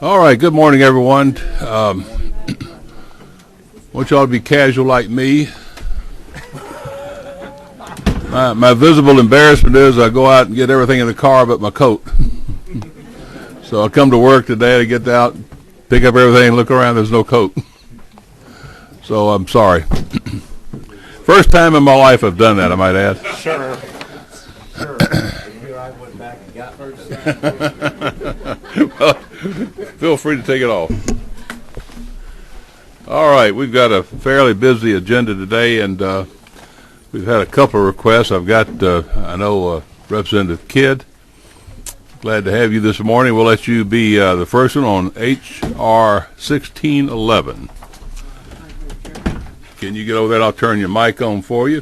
All right, good morning, everyone. Want y'all to be casual like me. My visible embarrassment is I go out and get everything in the car but my coat. So I come to work today to get out, pick up everything, look around, there's no coat. So I'm sorry. First time in my life I've done that, I might add. Sure. I went back and got Well, feel free to take it off. All right, we've got a fairly busy agenda today, and we've had a couple of requests. I've got, I know, Representative Kidd. Glad to have you this morning. We'll let you be the first one on H.R. 1611. Can you get over there? I'll turn your mic on for you.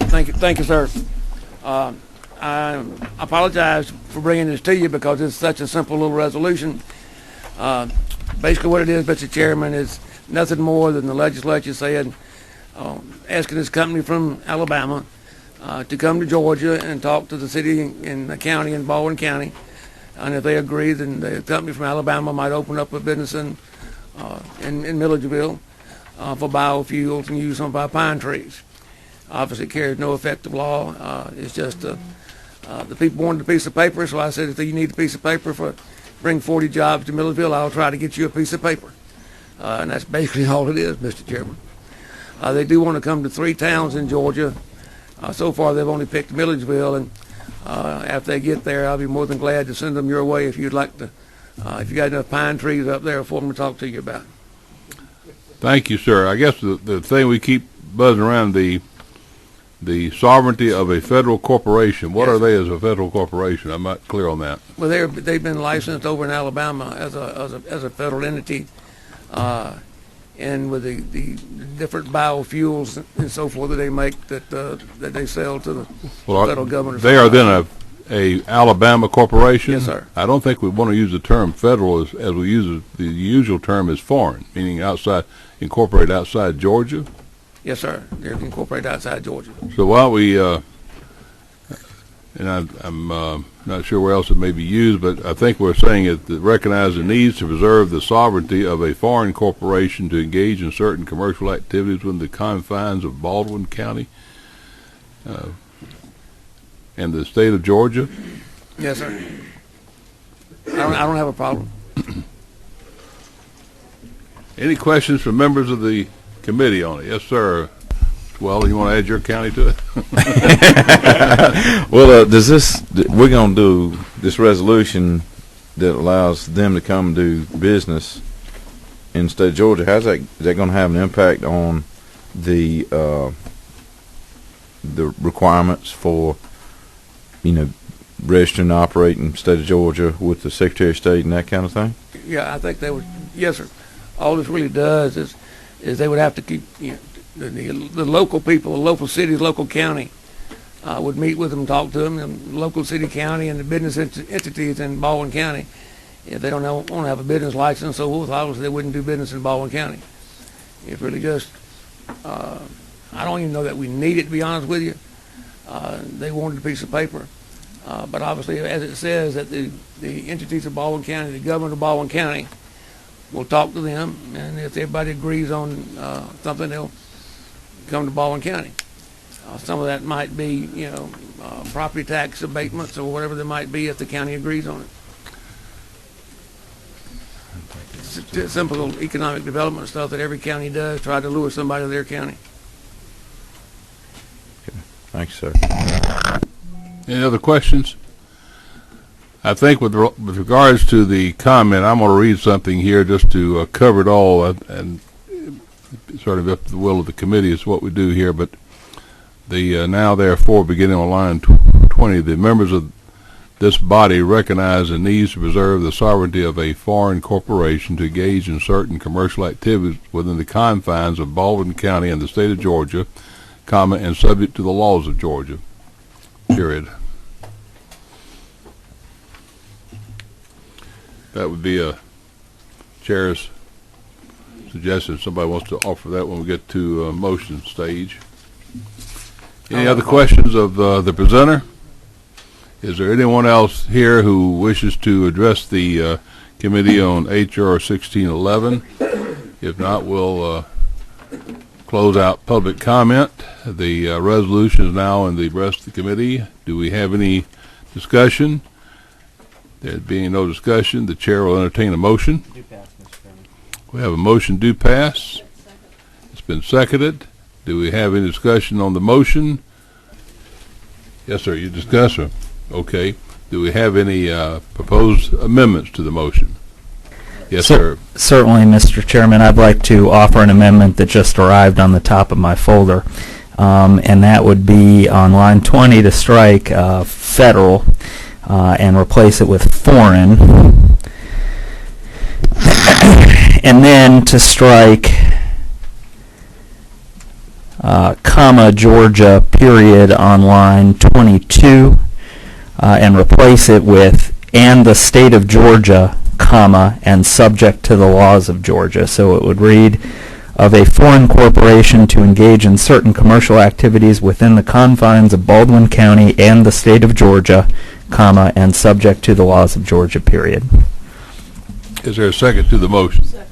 Thank you, sir. I apologize for bringing this to you because it's such a simple little resolution. Basically what it is, Mr. Chairman, is nothing more than the legislature saying, asking this company from Alabama to come to Georgia and talk to the city and the county in Baldwin County. And if they agree, then the company from Alabama might open up a business in Milledgeville for biofuels and use some of our pine trees. Obviously, it carries no effective law. It's just the people wanted a piece of paper, so I said, if you need a piece of paper for bring 40 jobs to Milledgeville, I'll try to get you a piece of paper. And that's basically all it is, Mr. Chairman. They do want to come to 3 towns in Georgia. So far, they've only picked Milledgeville, and after they get there, I'll be more than glad to send them your way if you'd like to. If you got enough pine trees up there for them to talk to you about. Thank you, sir. I guess the thing we keep buzzing around, the sovereignty of a federal corporation. What are they as a federal corporation? I'm not clear on that. Well, they've been licensed over in Alabama as a federal entity, and with the different biofuels and so forth that they make that they sell to the federal government. They are then a Alabama corporation? Yes, sir. I don't think we want to use the term federal as we use the usual term is foreign, meaning incorporated outside Georgia. Yes, sir. They're incorporated outside Georgia. So why don't we, and I'm not sure where else it may be used, but I think we're saying it recognizes the needs to preserve the sovereignty of a foreign corporation to engage in certain commercial activities within the confines of Baldwin County and the state of Georgia. Yes, sir. I don't have a problem. Any questions from members of the committee on it? Yes, sir. Well, you want to add your county to it? Well, we're going to do this resolution that allows them to come do business in the state of Georgia. Is that going to have an impact on the requirements for, registering and operating in the state of Georgia with the Secretary of State and that kind of thing? Yeah, I think they would. Yes, sir. All this really does is they would have to keep, the local people, the local cities, local county would meet with them, talk to them, the local city, county, and the business entities in Baldwin County. If they don't want to have a business license, so forth, obviously they wouldn't do business in Baldwin County. It's really just, I don't even know that we need it, to be honest with you. They wanted a piece of paper. But obviously, as it says, that the entities of Baldwin County, the government of Baldwin County, will talk to them, and if everybody agrees on something, they'll come to Baldwin County. Some of that might be, property tax abatements or whatever there might be if the county agrees on it. It's simple economic development stuff that every county does, try to lure somebody to their county. Okay. Thanks, sir. Any other questions? I think with regards to the comment, I'm going to read something here just to cover it all, and sort of up to the will of the committee is what we do here. But the now therefore, beginning on line 20, the members of this body recognize the needs to preserve the sovereignty of a foreign corporation to engage in certain commercial activities within the confines of Baldwin County and the state of Georgia, and subject to the laws of Georgia. Period. That would be a chair's suggestion. Somebody wants to offer that when we get to motion stage. Any other questions of the presenter? Is there anyone else here who wishes to address the committee on H.R. 1611? If not, we'll close out public comment. The resolution is now in the rest of the committee. Do we have any discussion? There being no discussion, the chair will entertain a motion. Do pass, Mr. Chairman. We have a motion do pass. It's been seconded. Do we have any discussion on the motion? Yes, sir. You discuss her. Okay. Do we have any proposed amendments to the motion? Yes, sir. Certainly, Mr. Chairman. I'd like to offer an amendment that just arrived on the top of my folder, and that would be on line 20 to strike federal and replace it with foreign, and then to strike comma Georgia period on line 22 and replace it with and the state of Georgia comma and subject to the laws of Georgia. So it would read, of a foreign corporation to engage in certain commercial activities within the confines of Baldwin County and the state of Georgia, comma, and subject to the laws of Georgia, period. Is there a second to the motion? Second.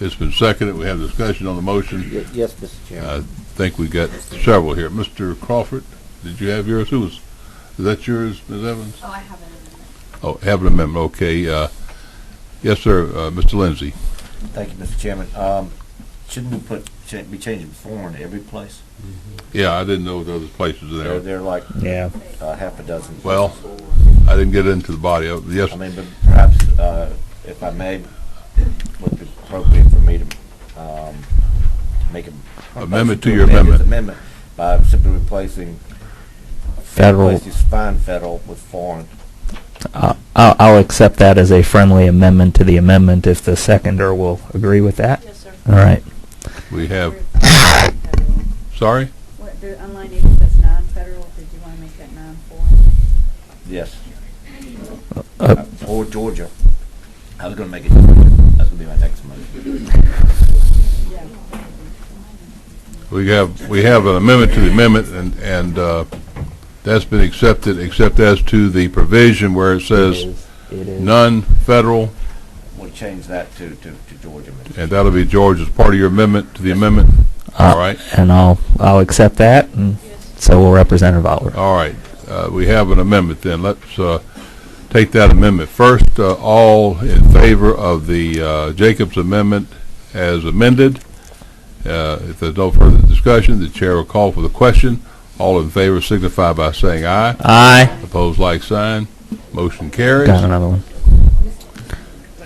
It's been seconded. We have discussion on the motion. Yes, Mr. Chairman. I think we got several here. Mr. Crawford, did you have yours? Is that yours, Ms. Evans? Oh, I have an amendment. Oh, have an amendment. Okay. Yes, sir. Mr. Lindsay. Thank you, Mr. Chairman. Shouldn't we be changing foreign to every place? Yeah, I didn't know there was places in there. They're like Yeah. half a dozen. Well, I didn't get into the body of it. Yes. I mean, but perhaps, if I may, would be appropriate for me to make an Amendment to your amendment. By simply replacing Federal. Fine federal with foreign. I'll accept that as a friendly amendment to the amendment if the seconder will agree with that. Yes, sir. All right. We have. Sorry? What, the online agent says non-federal, did you want to make that non-foreign? Yes. Uh, Or Georgia. I was going to make it Georgia. That's going to be my next motion. Yeah. We have an amendment to the amendment, and that's been accepted, except as to the provision where it says it is. none federal, We'll change that to Georgia. and that'll be George as part of your amendment to the amendment. All right. And I'll accept that, and so will Representative Aller. All right. We have an amendment then. Let's take that amendment first. All in favor of the Jacobs amendment as amended. If there's no further discussion, the chair will call for the question. All in favor signify by saying aye. Aye. Opposed, like sign. Motion carries. Got another one.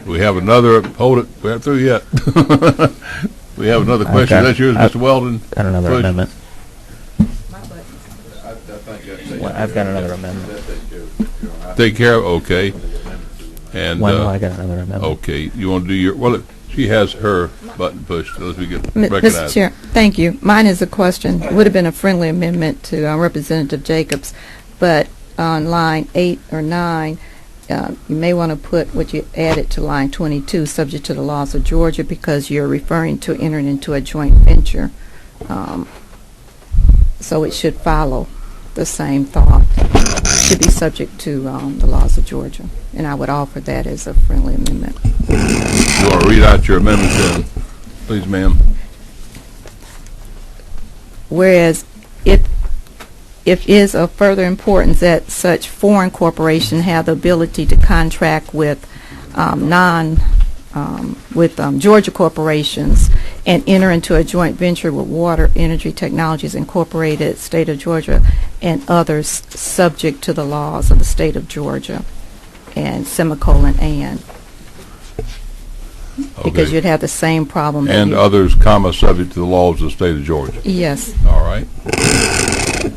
We have another. Hold it. We aren't through yet. We have another question. Okay. That's yours, Mr. Weldon. Got another Push. amendment. My button. Well, I've got another amendment. Take care of. Okay. And When will I get another amendment? okay, you want to do your? Well, she has her button pushed. So we get Mr. recognized. Chair, thank you. Mine is a question. It would have been a friendly amendment to Representative Jacobs, but on line 8 or 9, you may want to put what you added to line 22, subject to the laws of Georgia, because you're referring to entering into a joint venture. So it should follow the same thought. Should be subject to the laws of Georgia. And I would offer that as a friendly amendment. You want to read out your amendment then, please, ma'am? Whereas it is of further importance that such foreign corporation have the ability to contract with Georgia corporations and enter into a joint venture with Water Energy Technologies Incorporated, State of Georgia, and others subject to the laws of the State of Georgia, and semicolon and. Because Okay. you'd have the same problem. that And you- others, comma, subject to the laws of the state of Georgia. Yes. All right.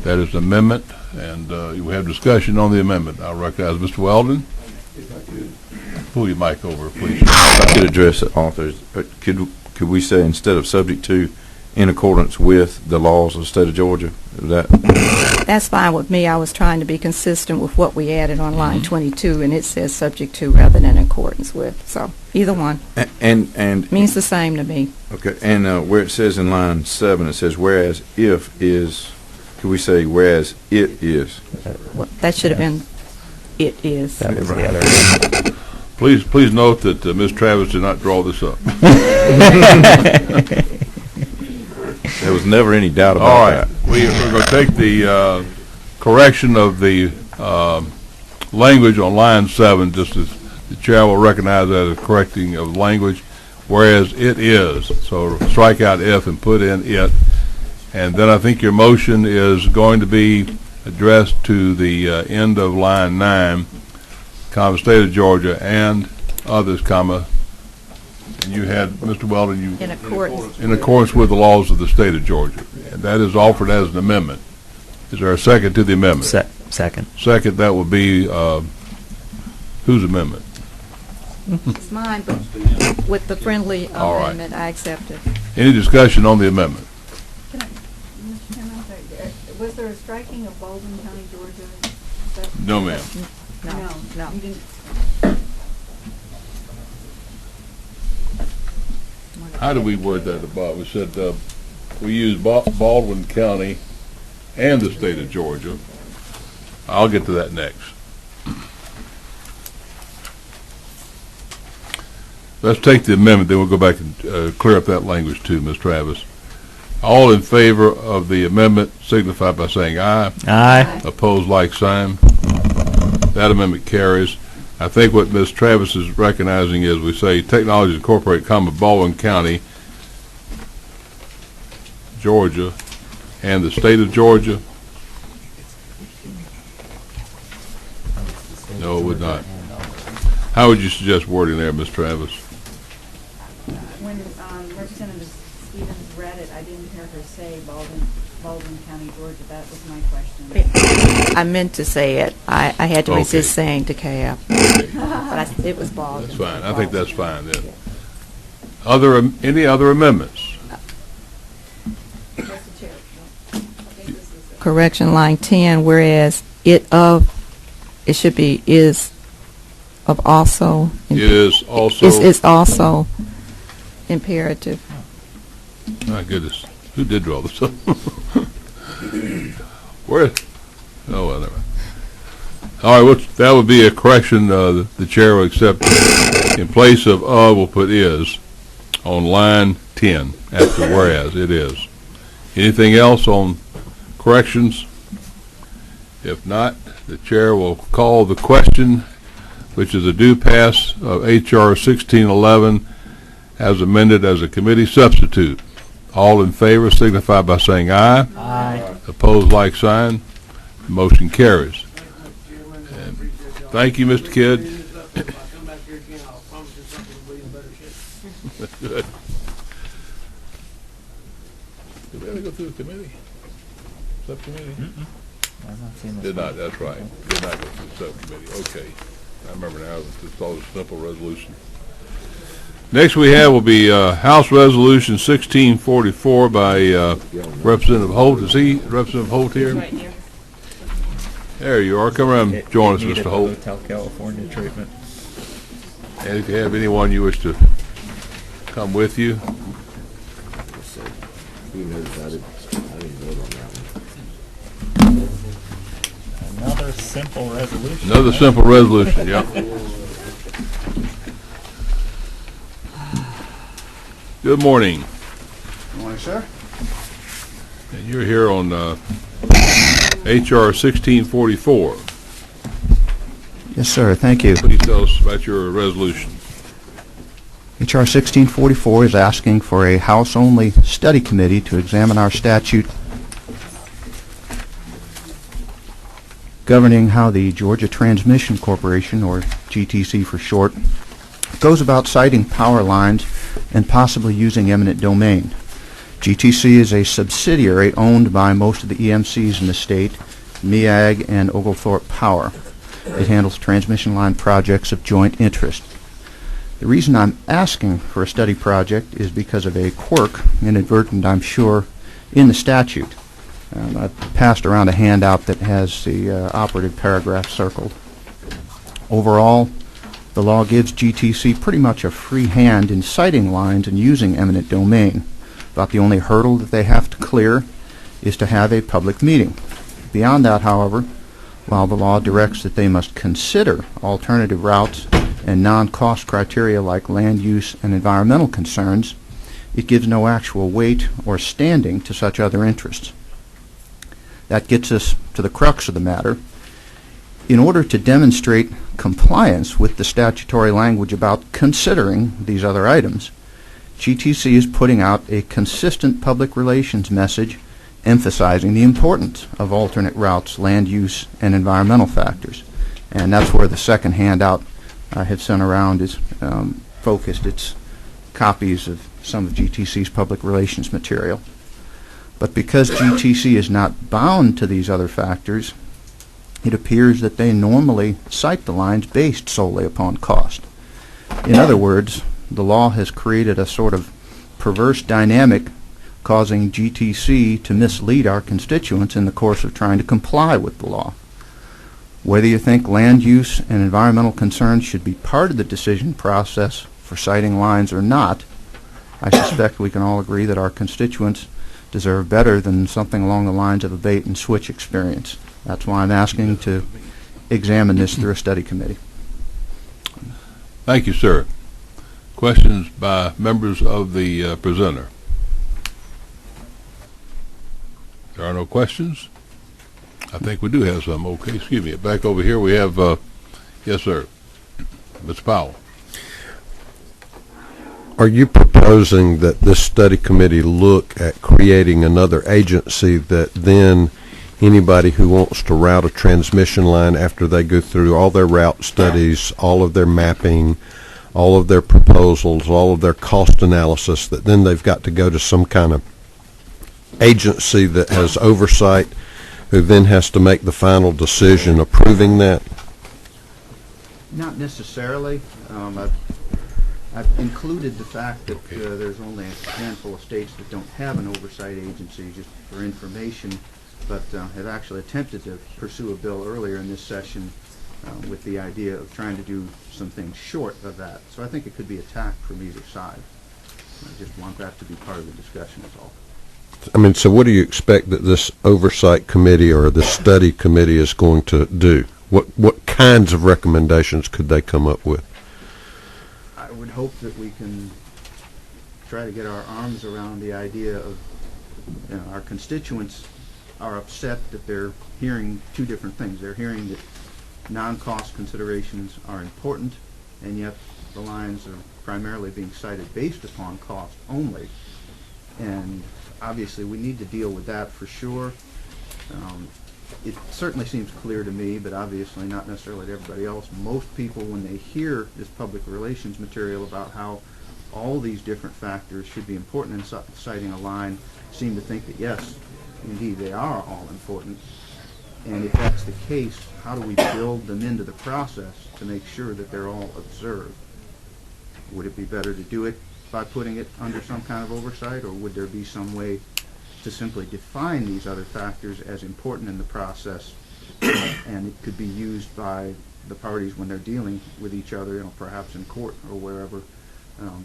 That is the amendment, and we have discussion on the amendment. I'll recognize Mr. Weldon. Pull your mic over, please. If I could address the authors, could we say instead of subject to, in accordance with the laws of the state of Georgia? Is that That's fine with me. I was trying to be consistent with what we added on line 22, and it says subject to rather than in accordance with. So either one and means the same to me. okay, and where it says in line 7, it says whereas if is, could we say whereas it is? Well, that should have been it is. That was the other amendment. Please note that Ms. Travis did not draw this up. There was never any doubt about All right, that. we're going to take the correction of the language on line 7, just as the chair will recognize that as correcting of language, whereas it is. So strike out if and put in it. And then I think your motion is going to be addressed to the end of line 9, comma, state of Georgia and others, comma, and you had, Mr. Weldon, you... In accordance. In accordance with the laws of the state of Georgia. And that is offered as an amendment. Is there a second to the amendment? Second. Second, that will be, whose amendment? It's mine, but with the friendly All right. amendment, I accept it. Any discussion on the amendment? Mr. Chairman, I'm sorry, was there a striking of Baldwin County, Georgia? Is that- No, ma'am. No. You didn't. How do we word that above? We said, we use Baldwin County and the state of Georgia. I'll get to that next. Let's take the amendment, then we'll go back and clear up that language too, Ms. Travis. All in favor of the amendment signify by saying aye. Aye. Opposed, like sign. That amendment carries. I think what Ms. Travis is recognizing is we say Technologies Incorporated, comma, Baldwin County, Georgia, and the state of Georgia. No, it would not. How would you suggest wording there, Ms. Travis? When Representative Stevens read it, I didn't hear her say Baldwin County, Georgia. That was my question. I meant to say it. I had to Okay. resist saying DeKalb. But it was Baldwin. That's fine. I think that's fine then. Any other amendments? Mr. Chair, I think this is it. Correction, line 10, whereas it should be is of also. It is also, It's also imperative. my goodness, who did draw this up? Where? Oh, well, never mind. All right, that would be a correction the chair will accept. In place of we'll put is on line 10 after whereas it is. Anything else on corrections? If not, the chair will call the question, which is a due pass of H.R. 1611 as amended as a committee substitute. All in favor signify by saying aye. Aye. Opposed, like sign. Motion carries. And thank you, Mr. Kidd. If I come back here again, I'll promise you something will be in better shape. Good. Did we ever go through the committee? Subcommittee? Did not, that's right. Did not go through the subcommittee. Okay. I remember now. It's all a simple resolution. Next we have will be House Resolution 1644 by Representative Holt. Is Representative Holt here? Right here. There you are. Come around and join us, Mr. Holt. Hotel California treatment. And if you have anyone you wish to come with you, Another simple resolution. another simple resolution, yeah. Good morning. Good morning, sir. And you're here on H.R. 1644. Yes, sir. Thank you. Please tell us about your resolution. H.R. 1644 is asking for a House-only study committee to examine our statute governing how the Georgia Transmission Corporation, or GTC for short, goes about siting power lines and possibly using eminent domain. GTC is a subsidiary owned by most of the EMCs in the state, MEAG and Oglethorpe Power. It handles transmission line projects of joint interest. The reason I'm asking for a study project is because of a quirk, inadvertent I'm sure, in the statute. I've passed around a handout that has the operative paragraph circled. Overall, the law gives GTC pretty much a free hand in siting lines and using eminent domain. About the only hurdle that they have to clear is to have a public meeting. Beyond that, however, while the law directs that they must consider alternative routes and non-cost criteria like land use and environmental concerns, it gives no actual weight or standing to such other interests. That gets us to the crux of the matter. In order to demonstrate compliance with the statutory language about considering these other items, GTC is putting out a consistent public relations message emphasizing the importance of alternate routes, land use, and environmental factors. And that's where the second handout I have sent around is focused. It's copies of some of GTC's public relations material. But because GTC is not bound to these other factors, it appears that they normally cite the lines based solely upon cost. In other words, the law has created a sort of perverse dynamic causing GTC to mislead our constituents in the course of trying to comply with the law. Whether you think land use and environmental concerns should be part of the decision process for citing lines or not, I suspect we can all agree that our constituents deserve better than something along the lines of a bait and switch experience. That's why I'm asking to examine this through a study committee. Thank you, sir. Questions by members of the presenter? There are no questions? I think we do have some. Okay, excuse me. Back over here we have, yes, sir, Mr. Powell. Are you proposing that this study committee look at creating another agency that then anybody who wants to route a transmission line after they go through all their route studies, all of their mapping, all of their proposals, all of their cost analysis, that then they've got to go to some kind of agency that has oversight who then has to make the final decision approving that? Not necessarily. I've included the fact that there's only a handful of states that don't have an oversight agency, just for information, but have actually attempted to pursue a bill earlier in this session with the idea of trying to do some things short of that. So I think it could be attacked from either side. I just want that to be part of the discussion, is all. I mean, so what do you expect that this oversight committee or this study committee is going to do? What kinds of recommendations could they come up with? I would hope that we can try to get our arms around the idea of, our constituents are upset that they're hearing two different things. They're hearing that non-cost considerations are important, and yet the lines are primarily being cited based upon cost only. And obviously we need to deal with that for sure. It certainly seems clear to me, but obviously not necessarily to everybody else. Most people, when they hear this public relations material about how all these different factors should be important in citing a line, seem to think that yes, indeed, they are all important. And if that's the case, how do we build them into the process to make sure that they're all observed? Would it be better to do it by putting it under some kind of oversight, or would there be some way to simply define these other factors as important in the process, and it could be used by the parties when they're dealing with each other, perhaps in court or wherever,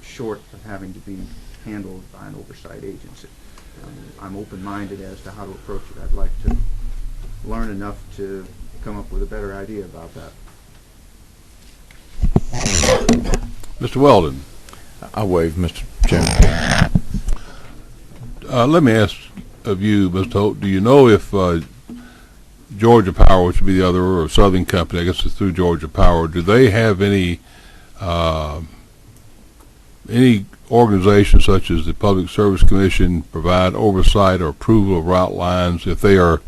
short of having to be handled by an oversight agency? I'm open-minded as to how to approach it. I'd like to learn enough to come up with a better idea about that. Mr. Weldon. I waive, Mr. Chairman. Let me ask of you, Mr. Holt, do you know if Georgia Power, which would be the other, or Southern Company, I guess it's through Georgia Power, do they have any organization such as the Public Service Commission provide oversight or approval of route lines if they are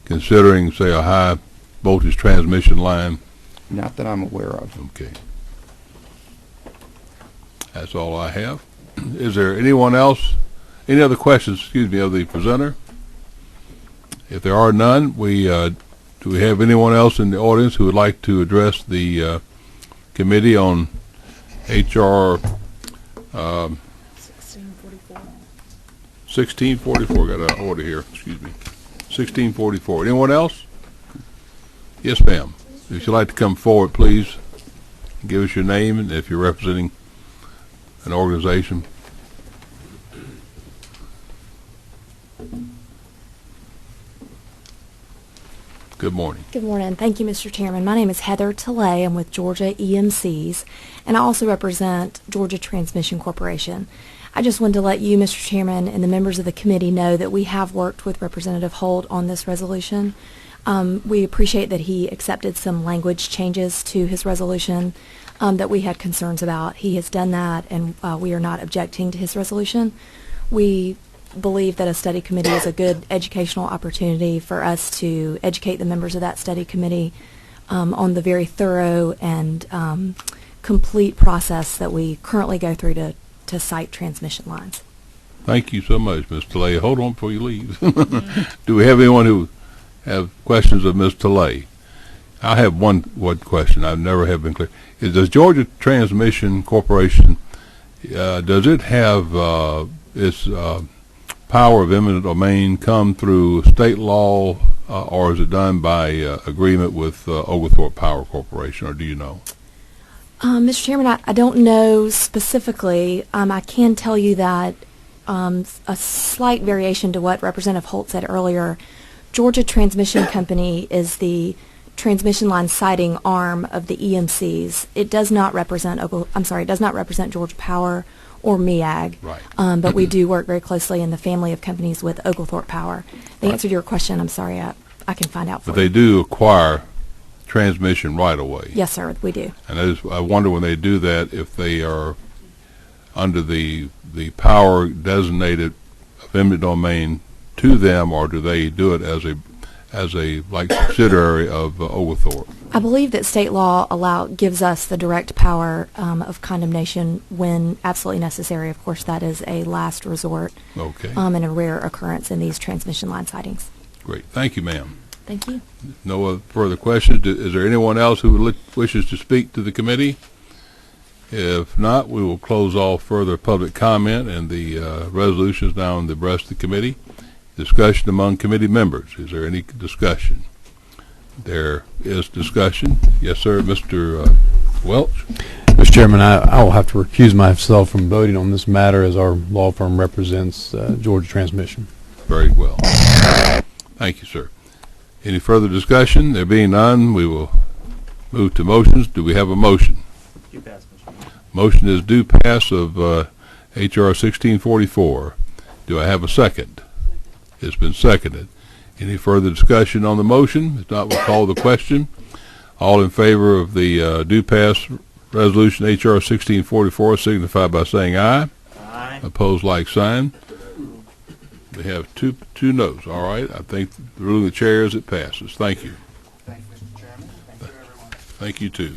considering, say, a high voltage transmission line? Not that I'm aware of. Okay. That's all I have. Is there anyone else? Any other questions, of the presenter? If there are none, do we have anyone else in the audience who would like to address the committee on HR 1644. 1644? Got an order here. Excuse me. 1644. Anyone else? Yes, ma'am. If you'd like to come forward, please give us your name and if you're representing an organization. Good morning. Good morning. Thank you, Mr. Chairman. My name is Heather Tilley. I'm with Georgia EMCs, and I also represent Georgia Transmission Corporation. I just wanted to let you, Mr. Chairman, and the members of the committee know that we have worked with Representative Holt on this resolution. We appreciate that he accepted some language changes to his resolution that we had concerns about. He has done that, and we are not objecting to his resolution. We believe that a study committee is a good educational opportunity for us to educate the members of that study committee on the very thorough and complete process that we currently go through to site transmission lines. Thank you so much, Ms. Tilley. Hold on before you leave. Do we have anyone who have questions of Ms. Tilley? I have one question. I never have been clear. Does Georgia Transmission Corporation, does it have its power of eminent domain come through state law, or is it done by agreement with Oglethorpe Power Corporation, or do you know? Mr. Chairman, I don't know specifically. I can tell you that a slight variation to what Representative Holt said earlier, Georgia Transmission Company is the transmission line siting arm of the EMCs. It does not represent it does not represent Georgia Power or MEAG. Right. But we do work very closely in the family of companies with Oglethorpe Power. The answer to your question, I'm sorry, I can find out for you. But they do acquire transmission right away. Yes, sir, we do. And I wonder when they do that if they are under the power designated of eminent domain to them, or do they do it as a like subsidiary of Oglethorpe? I believe that state law gives us the direct power of condemnation when absolutely necessary. Of course, that is a last resort. Okay. And a rare occurrence in these transmission line sightings. Great. Thank you, ma'am. Thank you. No further questions. Is there anyone else who wishes to speak to the committee? If not, we will close off further public comment, and the resolution is now in the breast of the committee. Discussion among committee members. Is there any discussion? There is discussion. Yes, sir. Mr. Welch. Mr. Chairman, I will have to recuse myself from voting on this matter as our law firm represents Georgia Transmission. Very well. Thank you, sir. Any further discussion? There being none, we will move to motions. Do we have a motion? Due pass, Mr. Chairman. Motion is due pass of H.R. 1644. Do I have a second? It's been seconded. Any further discussion on the motion? If not, we'll call the question. All in favor of the due pass resolution H.R. 1644 signify by saying aye. Aye. Opposed, like sign. We have two noes. All right. I think the rule of the chair is it passes. Thank you. Thank you, Mr. Chairman. Thank you, everyone. Thank you, too.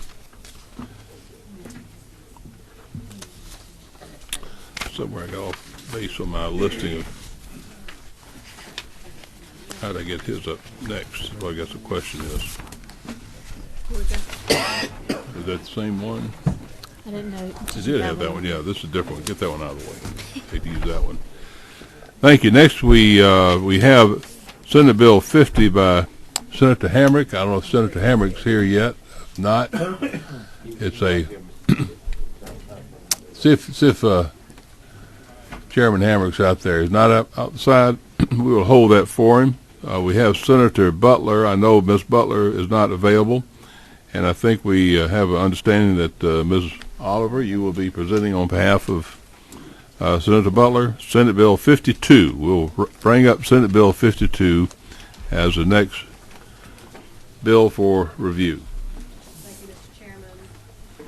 Somewhere I got off base on my listing of how did I get his up next? Well, I guess the question is that the same one? I didn't know. It did have that one. Yeah, this is a different one. Get that one out of the way. Hate to use that one. Thank you. Next, we have Senate Bill 50 by Senator Hamrick. I don't know if Senator Hamrick's here yet. If not, it's a see if Chairman Hamrick's out there. He's not outside. We will hold that for him. We have Senator Butler. I know Ms. Butler is not available, and I think we have an understanding that Ms. Oliver, you will be presenting on behalf of Senator Butler. Senate Bill 52. We'll bring up Senate Bill 52 as the next bill for review. Thank you, Mr. Chairman.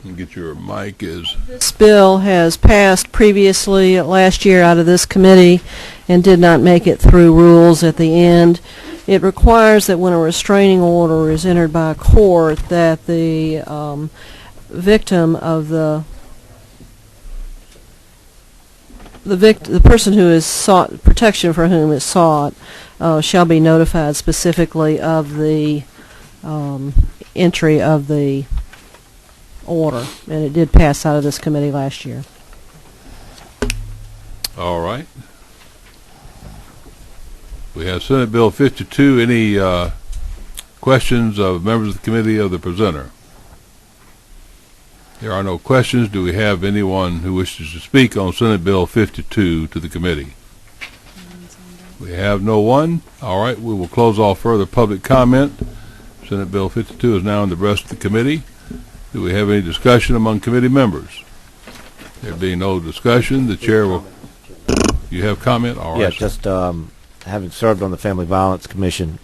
And get your mic is. This bill has passed previously last year out of this committee and did not make it through rules at the end. It requires that when a restraining order is entered by a court that the victim of the person who is sought protection for whom is sought shall be notified specifically of the entry of the order, and it did pass out of this committee last year. All right. We have Senate Bill 52. Any questions of members of the committee of the presenter? There are no questions. Do we have anyone who wishes to speak on Senate Bill 52 to the committee? We have no one. All right. We will close off further public comment. Senate Bill 52 is now in the breast of the committee. Do we have any discussion among committee members? There being no discussion, the chair will... You have comment? All right. Yeah, just having served on the Family Violence Commission,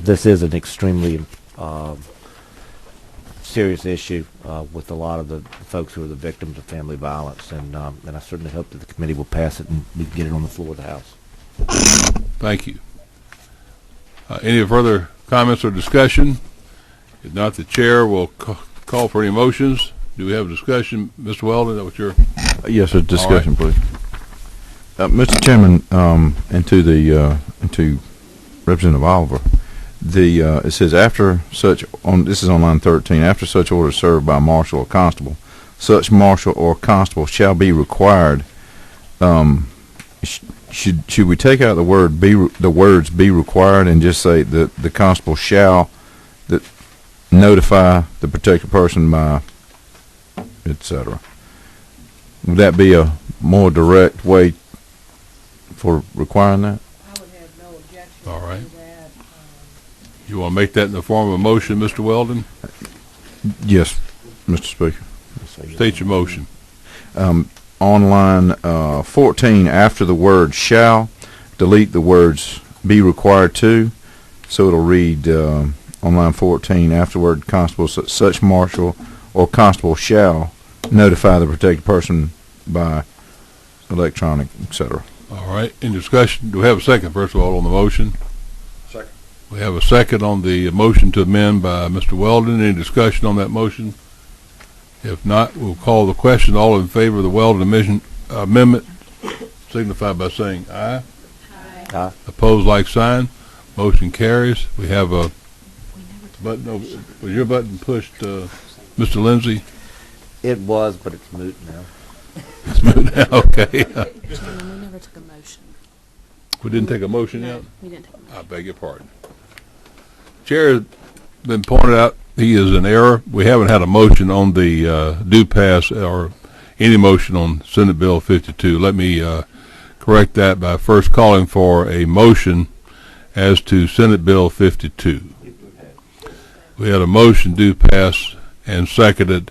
this is an extremely serious issue with a lot of the folks who are the victims of family violence, and I certainly hope that the committee will pass it and we can get it on the floor of the House. Thank you. Any further comments or discussion? If not, the chair will call for any motions. Do we have a discussion? Mr. Weldon, is that what you're... Yes, sir. Discussion, please. Mr. Chairman, and to Representative Oliver, it says after such this is on line 13. After such order is served by a marshal or constable, such marshal or constable shall be required. Should we take out the words be required and just say that the constable shall notify the protected person by, etc. Would that be a more direct way for requiring that? I would have no objection All right. to that. You want to make that in the form of a motion, Mr. Weldon? Yes, Mr. Speaker. State your motion. On line 14, after the word shall, delete the words be required to, so it'll read on line 14, afterward constable, such marshal or constable shall notify the protected person by electronic, etc. All right. In discussion, do we have a second, first of all, on the motion? Second. We have a second on the motion to amend by Mr. Weldon. Any discussion on that motion? If not, we'll call the question. All in favor of the Weldon amendment signify by saying aye. Aye. Opposed, like sign. Motion carries. We have a button over. Was your button pushed, Mr. Lindsay? It was, but it's moot now. It's moved now. Okay. Chairman, we never took a motion. We didn't take a motion yet? We didn't take a motion. I beg your pardon. Chair has been pointed out he is in error. We haven't had a motion on the due pass or any motion on Senate Bill 52. Let me correct that by first calling for a motion as to Senate Bill 52. We had a motion due pass and seconded.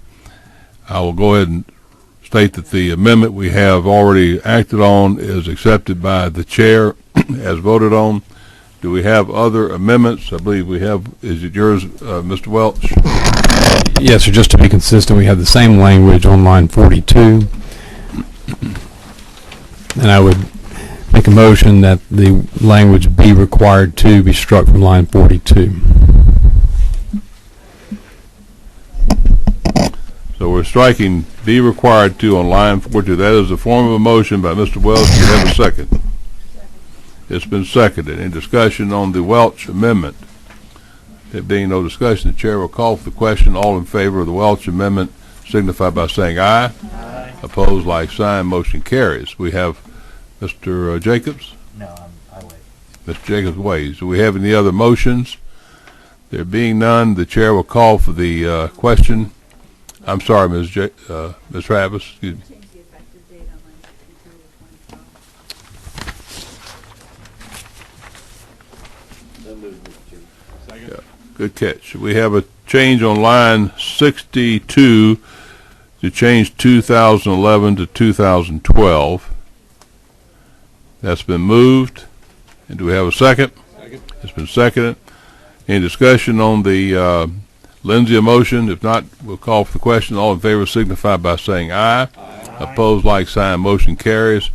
I will go ahead and state that the amendment we have already acted on is accepted by the chair as voted on. Do we have other amendments? I believe we have. Is it yours, Mr. Welch? Yes, sir. Just to be consistent, we have the same language on line 42. And I would make a motion that the language be required to be struck from line 42. So we're striking be required to on line 42. That is the form of a motion by Mr. Welch. Do you have a second? It's been seconded. In discussion on the Welch amendment, there being no discussion, the chair will call for the question. All in favor of the Welch amendment signify by saying aye. Aye. Opposed, like sign. Motion carries. We have Mr. Jacobs. No, I wait. Mr. Jacobs waits. Do we have any other motions? There being none, the chair will call for the question. I'm sorry, Ms. Travis. Excuse me. Change the effective date on line 52 to 2012. Good catch. We have a change on line 62 to change 2011 to 2012. That's been moved. And do we have a second? Second. It's been seconded. Any discussion on the Lindsay motion? If not, we'll call for the question. All in favor signify by saying aye. Aye. Opposed, like sign. Motion carries.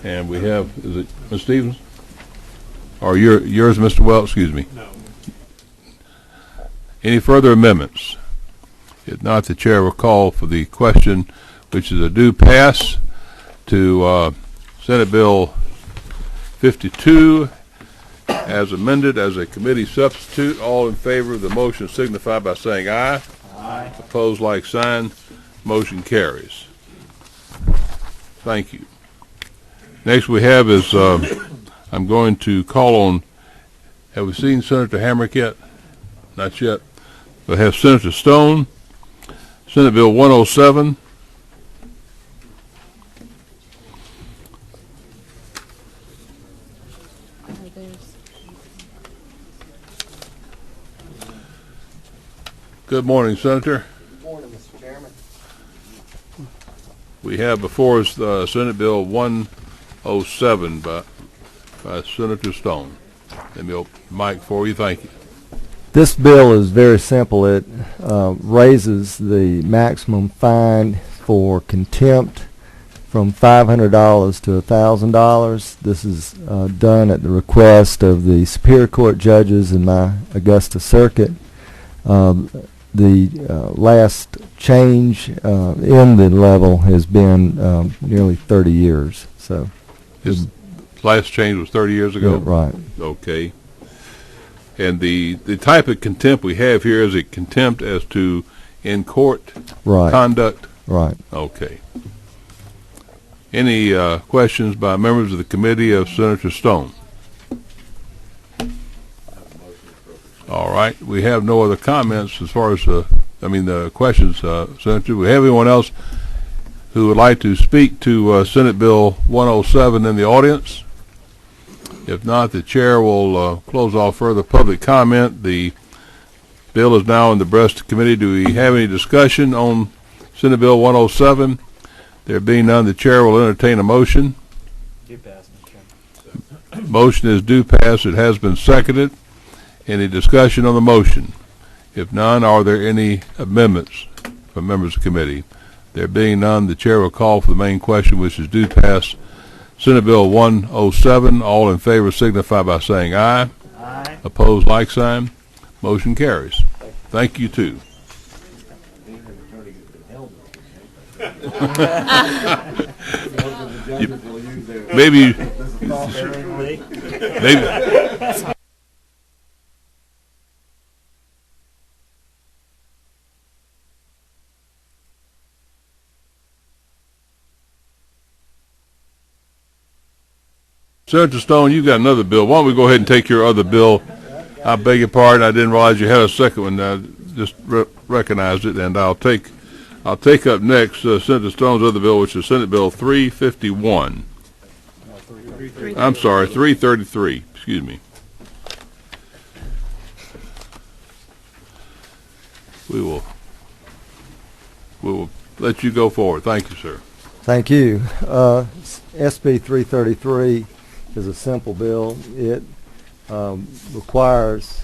And we have, is it Ms. Stevens? Or yours, Mr. Welch? Excuse me. No. Any further amendments? If not, the chair will call for the question, which is a due pass to Senate Bill 52 as amended as a committee substitute. All in favor of the motion signify by saying aye. Aye. Opposed, like sign. Motion carries. Thank you. Next we have is I'm going to call on, have we seen Senator Hamrick yet? Not yet. We'll have Senator Stone, Senate Bill 107. Good morning, Senator. Good morning, Mr. Chairman. We have before us Senate Bill 107 by Senator Stone. Let me open the mic for you. Thank you. This bill is very simple. It raises the maximum fine for contempt from $500 to $1,000. This is done at the request of the Superior Court judges in my Augusta Circuit. The last change in the level has been nearly 30 years. So, His last change was 30 years ago? Yeah, right. Okay. And the type of contempt we have here, is it contempt as to in-court conduct? Right. Okay. Any questions by members of the committee of Senator Stone? All right. We have no other comments as far as the questions, Senator. Do we have anyone else who would like to speak to Senate Bill 107 in the audience? If not, the chair will close off further public comment. The bill is now in the breast committee. Do we have any discussion on Senate Bill 107? There being none, the chair will entertain a motion. Due pass, Mr. Chairman. Motion is due pass. It has been seconded. Any discussion on the motion? If none, are there any amendments from members of the committee? There being none, the chair will call for the main question, which is due pass Senate Bill 107. All in favor signify by saying aye. Aye. Opposed, like sign. Motion carries. Thank you, too. Maybe. Senator Stone, you got another bill. Why don't we go ahead and take your other bill? I beg your pardon. I didn't realize you had a second one. I just recognized it, and I'll take up next Senator Stone's other bill, which is Senate Bill 351. I'm sorry, 333. Excuse me. We will let you go forward. Thank you, sir. Thank you. SB 333 is a simple bill. It requires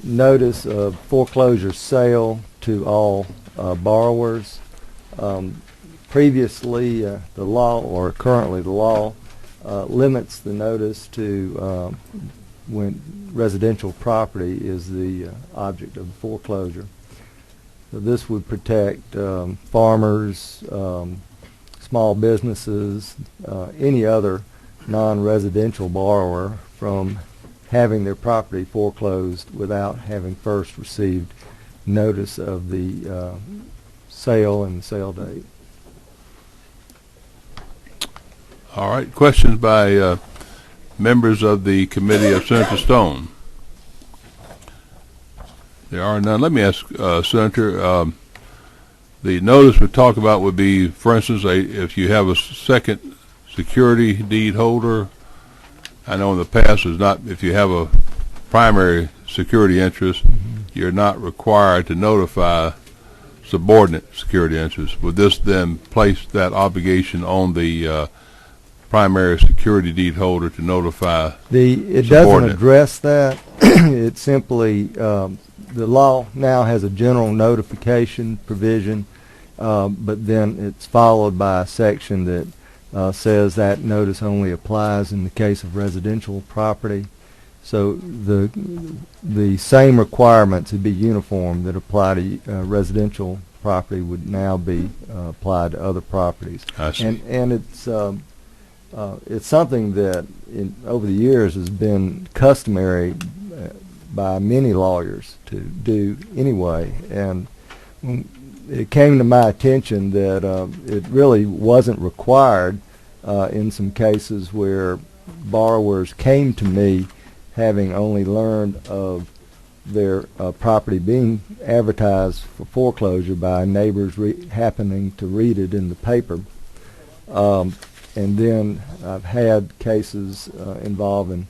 notice of foreclosure sale to all borrowers. Previously, the law, or currently the law, limits the notice to when residential property is the object of foreclosure. So this would protect farmers, small businesses, any other non-residential borrower from having their property foreclosed without having first received notice of the sale and the sale date. All right. Questions by members of the committee of Senator Stone? There are none. Let me ask, Senator, the notice we talk about would be, for instance, if you have a second security deed holder. I know in the past is not, if you have a primary security interest, you're not required to notify subordinate security interests. Would this then place that obligation on the primary security deed holder to notify It doesn't address that. It simply, the law now has a general notification provision, but then it's followed by a section that says that notice only applies in the case of residential property. So the same requirements would be uniform that apply to residential property would now be applied to other properties. I see. And it's something that over the years has been customary by many lawyers to do anyway. And it came to my attention that it really wasn't required in some cases where borrowers came to me having only learned of their property being advertised for foreclosure by neighbors happening to read it in the paper. And then I've had cases involving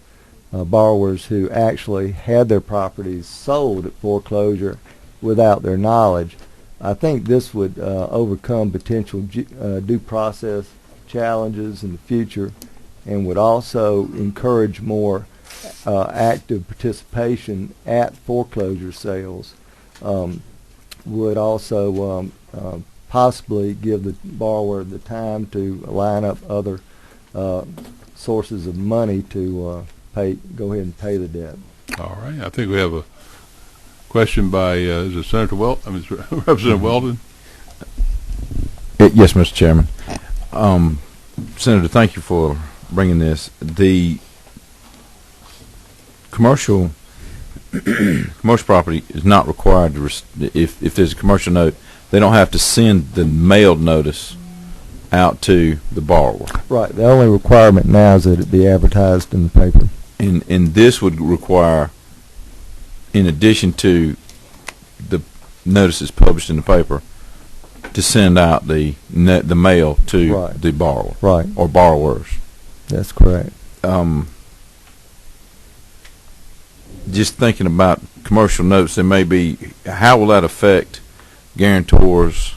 borrowers who actually had their properties sold at foreclosure without their knowledge. I think this would overcome potential due process challenges in the future, and would also encourage more active participation at foreclosure sales. Would also possibly give the borrower the time to line up other sources of money to go ahead and pay the debt. All right. I think we have a question by is it Representative Weldon? Yes, Mr. Chairman. Senator, thank you for bringing this. The commercial property is not required to, if there's a commercial note, they don't have to send the mailed notice out to the borrower. Right. The only requirement now is that it be advertised in the paper. And this would require, in addition to the notices published in the paper, to send out the mail to the borrower, right, or borrowers. That's correct. Just thinking about commercial notes, there may be, how will that affect guarantors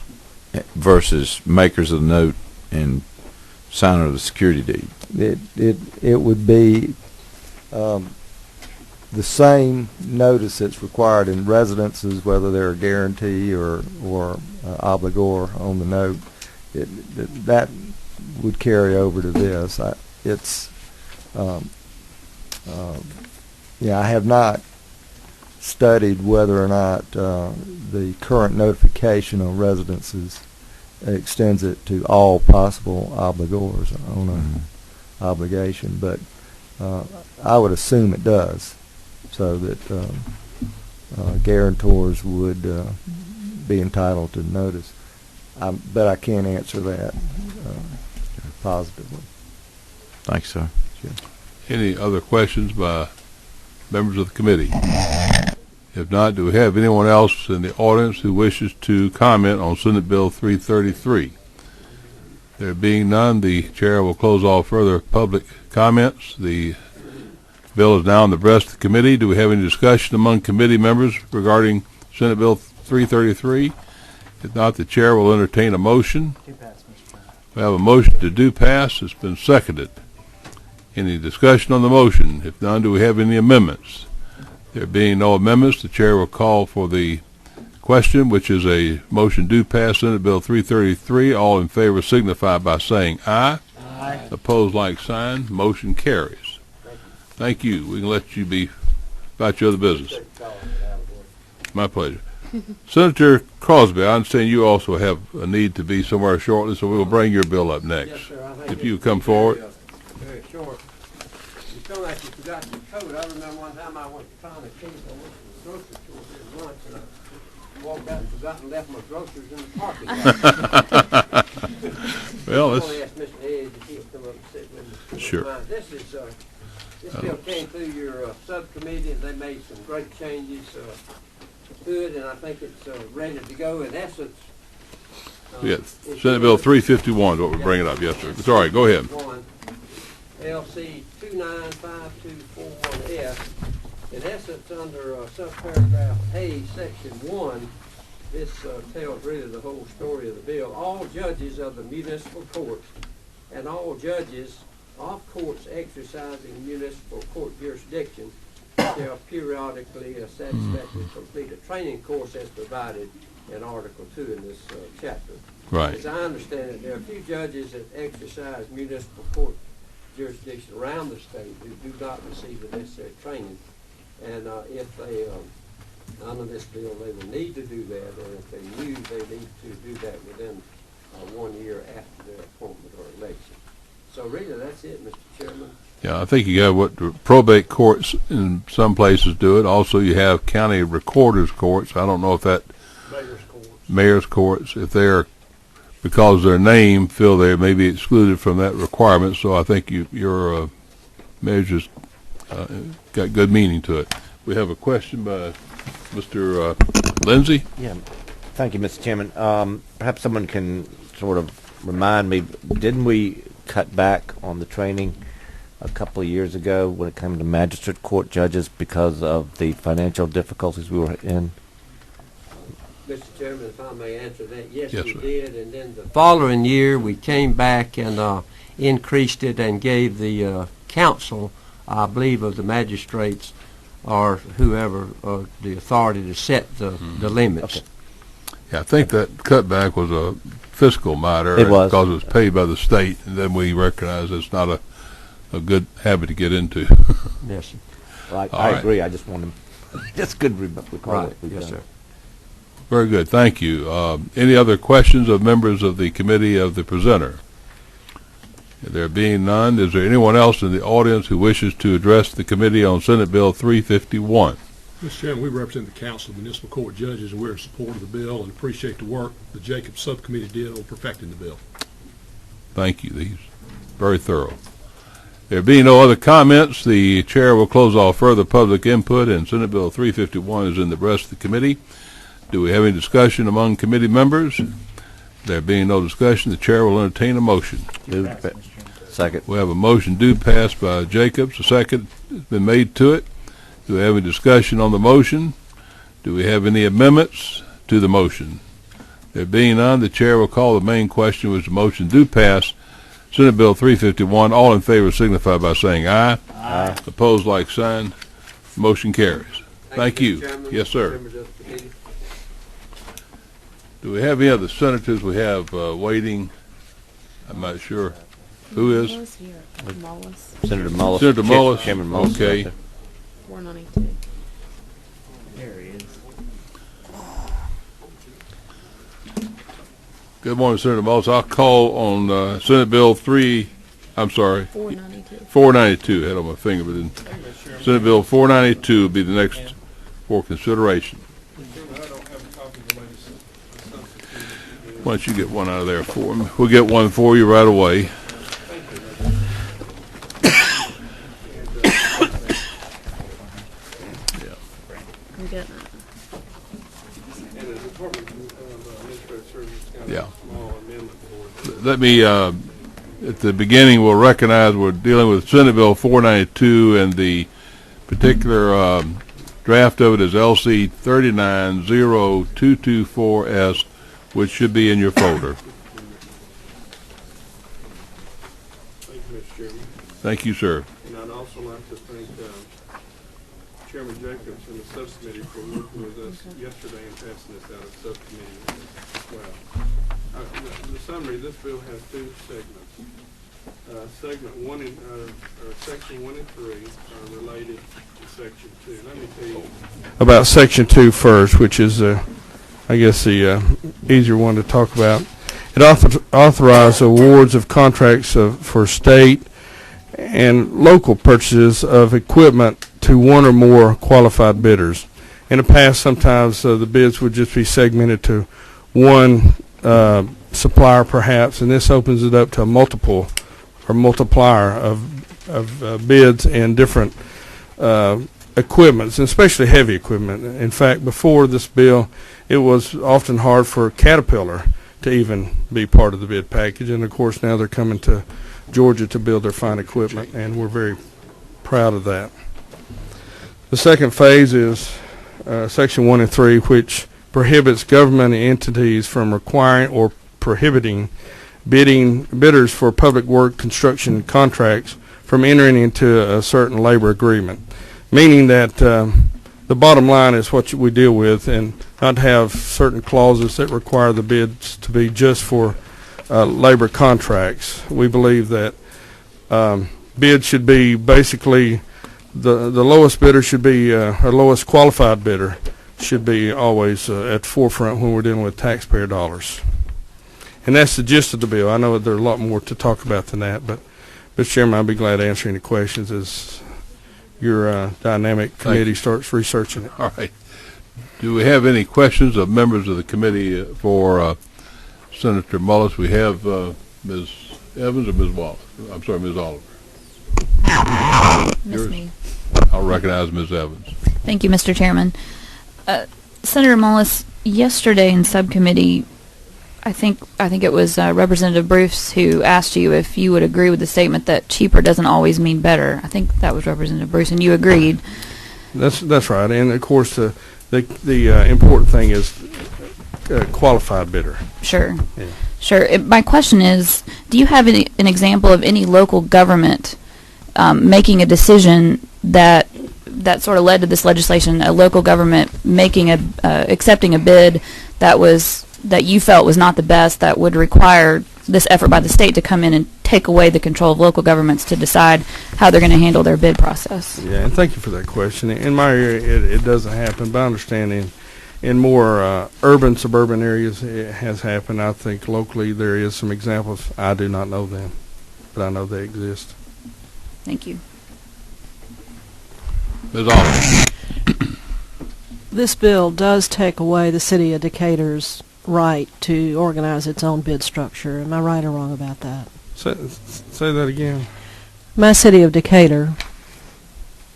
versus makers of the note and signer of the security deed? It would be the same notice that's required in residences, whether they're a guarantee or obligor on the note. That would carry over to this. I have not studied whether or not the current notification on residences extends it to all possible obligors on an obligation, but I would assume it does, so that guarantors would be entitled to notice. But I can't answer that positively. Thanks, sir. Sure. Any other questions by members of the committee? If not, do we have anyone else in the audience who wishes to comment on Senate Bill 333? There being none, the chair will close all further public comments. The bill is now on the breast of the committee. Do we have any discussion among committee members regarding Senate Bill 333? If not, the chair will entertain a motion. We have a motion to do pass. It's been seconded. Any discussion on the motion? If none, do we have any amendments? There being no amendments, the chair will call for the question, which is a motion do pass Senate Bill 333. All in favor signify by saying aye. Aye. Opposed, like sign. Motion carries. Thank you. We can let you be about your other business. My pleasure. Senator Crosby, I understand you also have a need to be somewhere shortly, so we will bring your bill up next. Yes, sir. If you come forward. Very short. You feel like you forgot your coat. I remember one time I went to find a case. I went to the grocery store at lunch, and I walked out and forgot and left my groceries in the parking lot. Well, I asked Mr. Edge if he would come up and sit with me. Sure. This bill came through your subcommittee, and they made some great changes to it, and I think it's ready to go. In essence, yes, Senate Bill 351 is what we're bringing up. Yes, sir. It's all right. Go ahead. LC 295241F. In essence, under subparagraph A, section 1, this tells really the whole story of the bill. All judges of the municipal courts and all judges of courts exercising municipal court jurisdiction shall periodically satisfactorily complete a training course as provided in Article 2 in this chapter. Right. As I understand it, there are a few judges that exercise municipal court jurisdiction around the state who do not receive the necessary training. And if they, under this bill, they will need to do that, or if they knew they need to do that within 1 year after their appointment or election. So really, that's it, Mr. Chairman. Yeah, I think you got what the probate courts in some places do it. Also, you have county recorders courts. I don't know if that mayor's courts, if they're, because their name, feel they may be excluded from that requirement. So I think your measures got good meaning to it. We have a question by Mr. Lindsay. Yeah, thank you, Mr. Chairman. Perhaps someone can sort of remind me, didn't we cut back on the training a couple of years ago when it came to magistrate court judges because of the financial difficulties we were in? Mr. Chairman, if I may answer that, yes, Yes, we sir. did, and then the following year, we came back and increased it and gave the council, I believe of the magistrates or whoever, the authority to set the limits. Okay. Yeah, I think that cutback was a fiscal matter. It was. Because it was paid by the state, and then we recognized it's not a good habit to get into. Yes, sir. Well, All I right. agree. I just want to. That's good. Recall Right. it. We've Yes, done. sir. Very good, thank you. Any other questions of members of the committee of the presenter? There being none, is there anyone else in the audience who wishes to address the committee on Senate Bill 351? Mr. Chairman, we represent the Council of Municipal Court Judges, and we're in support of the bill and appreciate the work the Jacobs Subcommittee did on perfecting the bill. Thank you. These very thorough. There being no other comments, the chair will close off further public input, and Senate Bill 351 is in the breast of the committee. Do we have any discussion among committee members? There being no discussion, the chair will entertain a motion. Second. We have a motion due passed by Jacobs. A second has been made to it. Do we have any discussion on the motion? Do we have any amendments to the motion? There being none, the chair will call the main question, which the motion do pass. Senate Bill 351. All in favor signify by saying aye. Aye. Opposed, like sign. Motion carries. Thank Mr. you. Chairman, Yes, sir. members of the committee. Do we have any other senators we have waiting? I'm not sure. Who is? Mullis here. Mullis. Senator Mullis. Senator Mullis. Chairman Mullis. is Okay. out there. 492. There he is. Good morning, Senator Mullis. I'll call on Senate Bill 492. Had on my finger, but didn't. Senate Bill 492 will be the next for consideration. Why don't you get one out of there for me? We'll get one for you right away. I'm getting it. And the Department of Administrative Services got Yeah. a small amendment for it. Let me, at the beginning, we'll recognize we're dealing with Senate Bill 492, and the particular draft of it is LC 390224S, which should be in your folder. Thank you, Mr. Chairman. Thank you, sir. And I'd also like to thank Chairman Jacobs and the subcommittee for working with us yesterday and passing this out of subcommittee as well. The summary, this bill has two segments. Segment 1 and section 1 and 3 are related to section 2. Let me tell you about section 2 first, which is I guess the easier one to talk about. It authorizes awards of contracts for state and local purchases of equipment to one or more qualified bidders. In the past, sometimes the bids would just be segmented to one supplier, perhaps, and this opens it up to a multiple or multiplier of bids and different equipments, and especially heavy equipment. In fact, before this bill, it was often hard for Caterpillar to even be part of the bid package, and of course now they're coming to Georgia to build their fine equipment, and we're very proud of that. The second phase is Section 1 and 3, which prohibits government entities from requiring or prohibiting bidders for public work construction contracts from entering into a certain labor agreement, meaning that the bottom line is what we deal with, and not have certain clauses that require the bids to be just for labor contracts. We believe that bids should be basically the lowest bidder should be or lowest qualified bidder should be always at the forefront when we're dealing with taxpayer dollars. And that's the gist of the bill. I know there's a lot more to talk about than that, but Mr. Chairman, I'll be glad to answer any questions as your dynamic committee starts researching it. All right. Do we have any questions of members of the committee for Senator Mullis? We have Ms. Evans or Ms. Wallace? I'm sorry, Ms. Oliver. Miss me. I'll recognize Ms. Evans. Thank you, Mr. Chairman. Senator Mullis, yesterday in subcommittee, I think it was Representative Bruce who asked you if you would agree with the statement that cheaper doesn't always mean better. I think that was Representative Bruce, and you agreed. That's right, and of course the important thing is qualified bidder. Sure. Yeah. Sure. My question is, do you have an example of any local government making a decision that sort of led to this legislation, a local government making accepting a bid that you felt was not the best, that would require this effort by the state to come in and take away the control of local governments to decide how they're going to handle their bid process? Yeah, and thank you for that question. In my area, it doesn't happen, but I understand in more urban, suburban areas, it has happened. I think locally there is some examples. I do not know them, but I know they exist. Thank you. Ms. Allen. This bill does take away the city of Decatur's right to organize its own bid structure. Am I right or wrong about that? Say that again. My city of Decatur,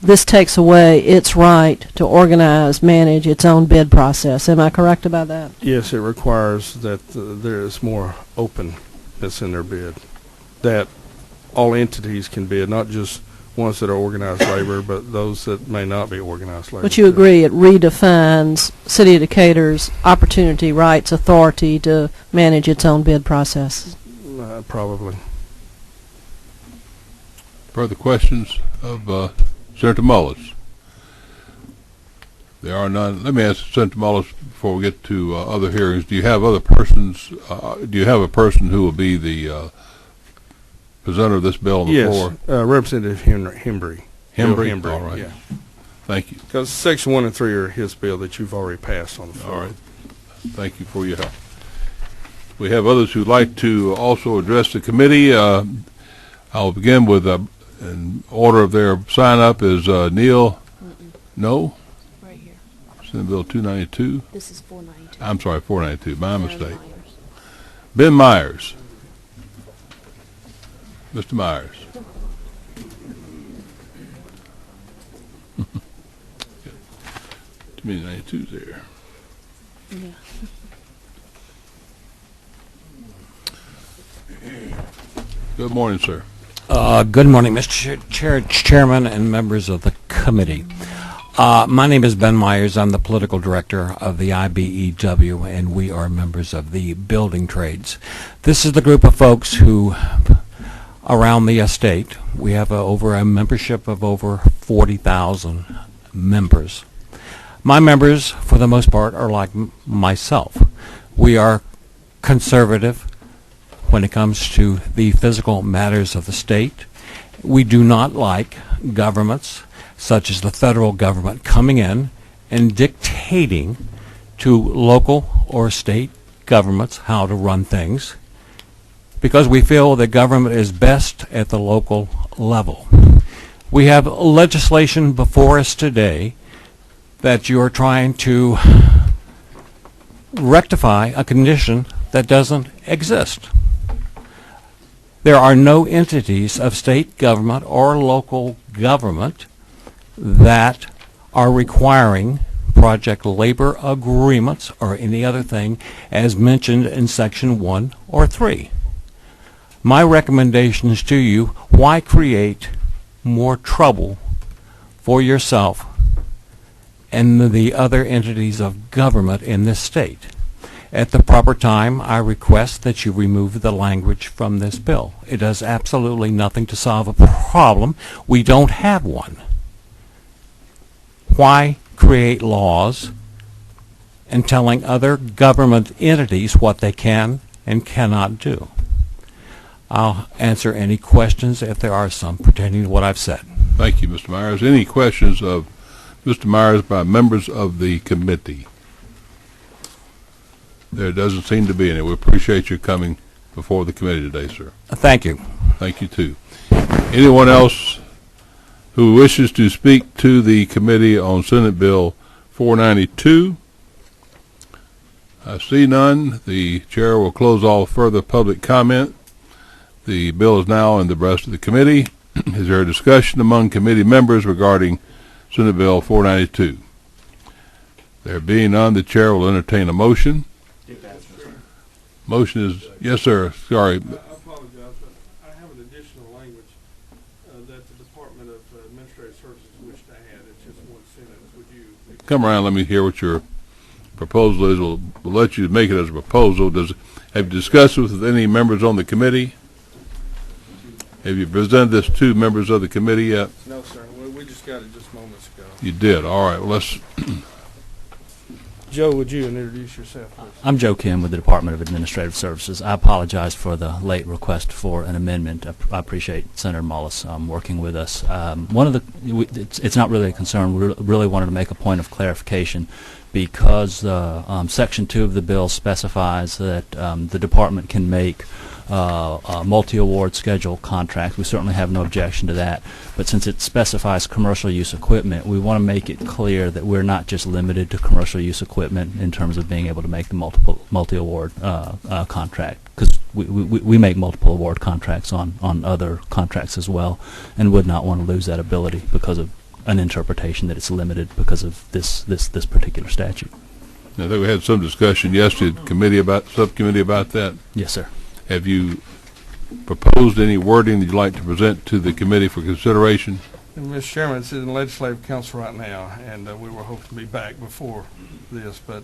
this takes away its right to organize, manage its own bid process. Am I correct about that? Yes, it requires that there is more openness in their bid, that all entities can bid, not just ones that are organized labor, but those that may not be organized labor. But you agree it redefines City of Decatur's opportunity, rights, authority to manage its own bid process? Probably. Further questions of Senator Mullis? There are none. Let me ask Senator Mullis before we get to other hearings. Do you have other persons? Do you have a person who will be the presenter of this bill on the floor? Yes, Representative Hembry. Hembry? All right. Yeah. Thank you. Because Section 1 and 3 are his bill that you've already passed on the floor. All right. Thank you for your help. We have others who'd like to also address the committee. I'll begin with, in order of their sign-up is Neil. No? Right here. Senate Bill 292. This is 492. I'm sorry, 492. My mistake. Ben Myers. Mr. Myers. Too many 92s there. Yeah. Good morning, sir. Good morning, Mr. Chairman and members of the committee. My name is Ben Myers. I'm the political director of the IBEW, and we are members of the building trades. This is the group of folks who, around the estate, we have over a membership of over 40,000 members. My members, for the most part, are like myself. We are conservative when it comes to the physical matters of the state. We do not like governments such as the federal government coming in and dictating to local or state governments how to run things, because we feel that government is best at the local level. We have legislation before us today that you are trying to rectify a condition that doesn't exist. There are no entities of state government or local government that are requiring project labor agreements or any other thing as mentioned in Section 1 or 3. My recommendations to you, why create more trouble for yourself and the other entities of government in this state? At the proper time, I request that you remove the language from this bill. It does absolutely nothing to solve a problem. We don't have one. Why create laws and telling other government entities what they can and cannot do? I'll answer any questions if there are some pertaining to what I've said. Thank you, Mr. Myers. Any questions of Mr. Myers by members of the committee? There doesn't seem to be any. We appreciate you coming before the committee today, sir. Thank you. Thank you, too. Anyone else who wishes to speak to the committee on Senate Bill 492? I see none. The chair will close all further public comment. The bill is now in the breast of the committee. Is there a discussion among committee members regarding Senate Bill 492? There being none, the chair will entertain a motion. Motion is, yes, sir. Sorry. I apologize, but I have an additional language that the Department of Administrative Services wished to add. It's just one sentence. Would you? Come around. Let me hear what proposal is, we'll let you make it as a proposal. Have you discussed it with any members on the committee? Have you presented this to members of the committee yet? No, sir. We just got it just moments ago. You did. All right. Well, let's. Joe, would you introduce yourself, please? I'm Joe Kim with the Department of Administrative Services. I apologize for the late request for an amendment. I appreciate Senator Mullis working with us. It's not really a concern. We really wanted to make a point of clarification because Section 2 of the bill specifies that the department can make multi-award schedule contracts. We certainly have no objection to that. But since it specifies commercial use equipment, we want to make it clear that we're not just limited to commercial use equipment in terms of being able to make the multi-award contract, because we make multiple award contracts on other contracts as well, and would not want to lose that ability because of an interpretation that it's limited because of this particular statute. I think we had some discussion yesterday at subcommittee about that. Yes, sir. Have you proposed any wording that you'd like to present to the committee for consideration? Mr. Chairman, it's in the Legislative Council right now, and we were hoping to be back before this, but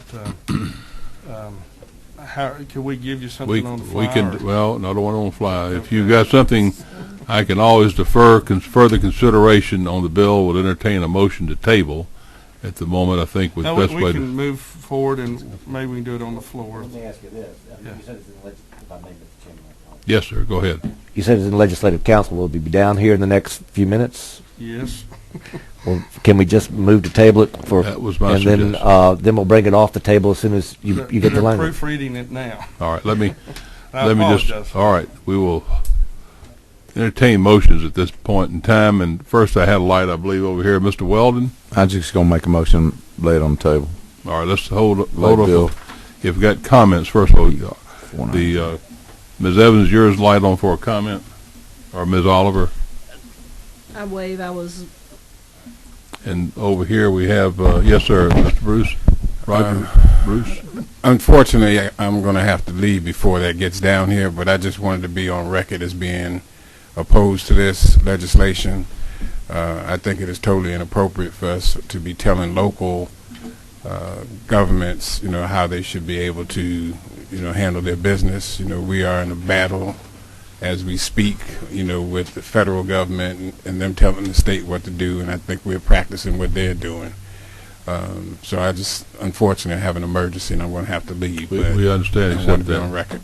how can we give you something on the fly? We can. Well, not the one on the fly. If you've got something, I can always defer further consideration on the bill. We'll entertain a motion to table. At the moment, I think was best way we to. can move forward, and maybe we can do it on the floor. Let me ask you this. Yeah. You said it's in the if I may, Mr. Chairman. Yes, sir. Go ahead. You said it's in the Legislative Council. Will it be down here in the next few minutes? Yes. Well, can we just move to table it for? That was my and suggestion. then we'll bring it off the table as soon as you get the language. Proofreading it now. All right. Let me apologize. just. All right. We will entertain motions at this point in time. And first, I had a light, I believe, over here, Mr. Weldon. I'm just going to make a motion, lay it on the table. All right. Let's hold up. Bill. If you've got comments, first of all, Ms. Evans, yours light on for a comment, or Ms. Oliver. I wave. I was. And over here we have, yes, sir, Mr. Bruce. Roger Bruce. Unfortunately, I'm going to have to leave before that gets down here, but I just wanted to be on record as being opposed to this legislation. I think it is totally inappropriate for us to be telling local governments, how they should be able to, handle their business. We are in a battle as we speak, with the federal government and them telling the state what to do, and I think we're practicing what they're doing. So I just, unfortunately, have an emergency, and I'm going to have to leave. We understand. I want to be on record.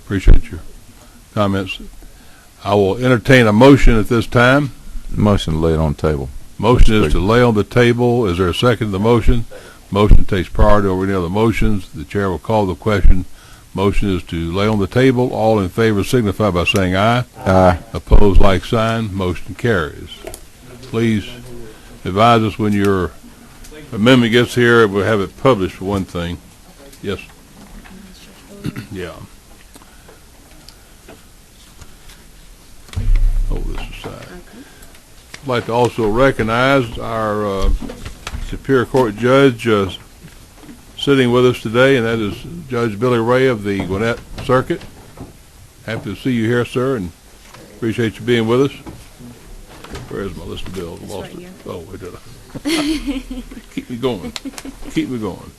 Appreciate your comments. I will entertain a motion at this time. Motion to lay it on the table. Motion is to lay on the table. Is there a second to the motion? Motion takes priority over any other motions. The chair will call the question. Motion is to lay on the table. All in favor signify by saying aye. Aye. Opposed, like sign. Motion carries. Please advise us when your amendment gets here. We'll have it published for one thing. Yes. Yeah. Oh, this aside. I'd like to also recognize our Superior Court judge sitting with us today, and that is Judge Billy Ray of the Gwinnett Circuit. Happy to see you here, sir, and appreciate you being with us. Where is my list of bills? It's Lost right it. here. Oh, where did I? Keep me going. Keep me going.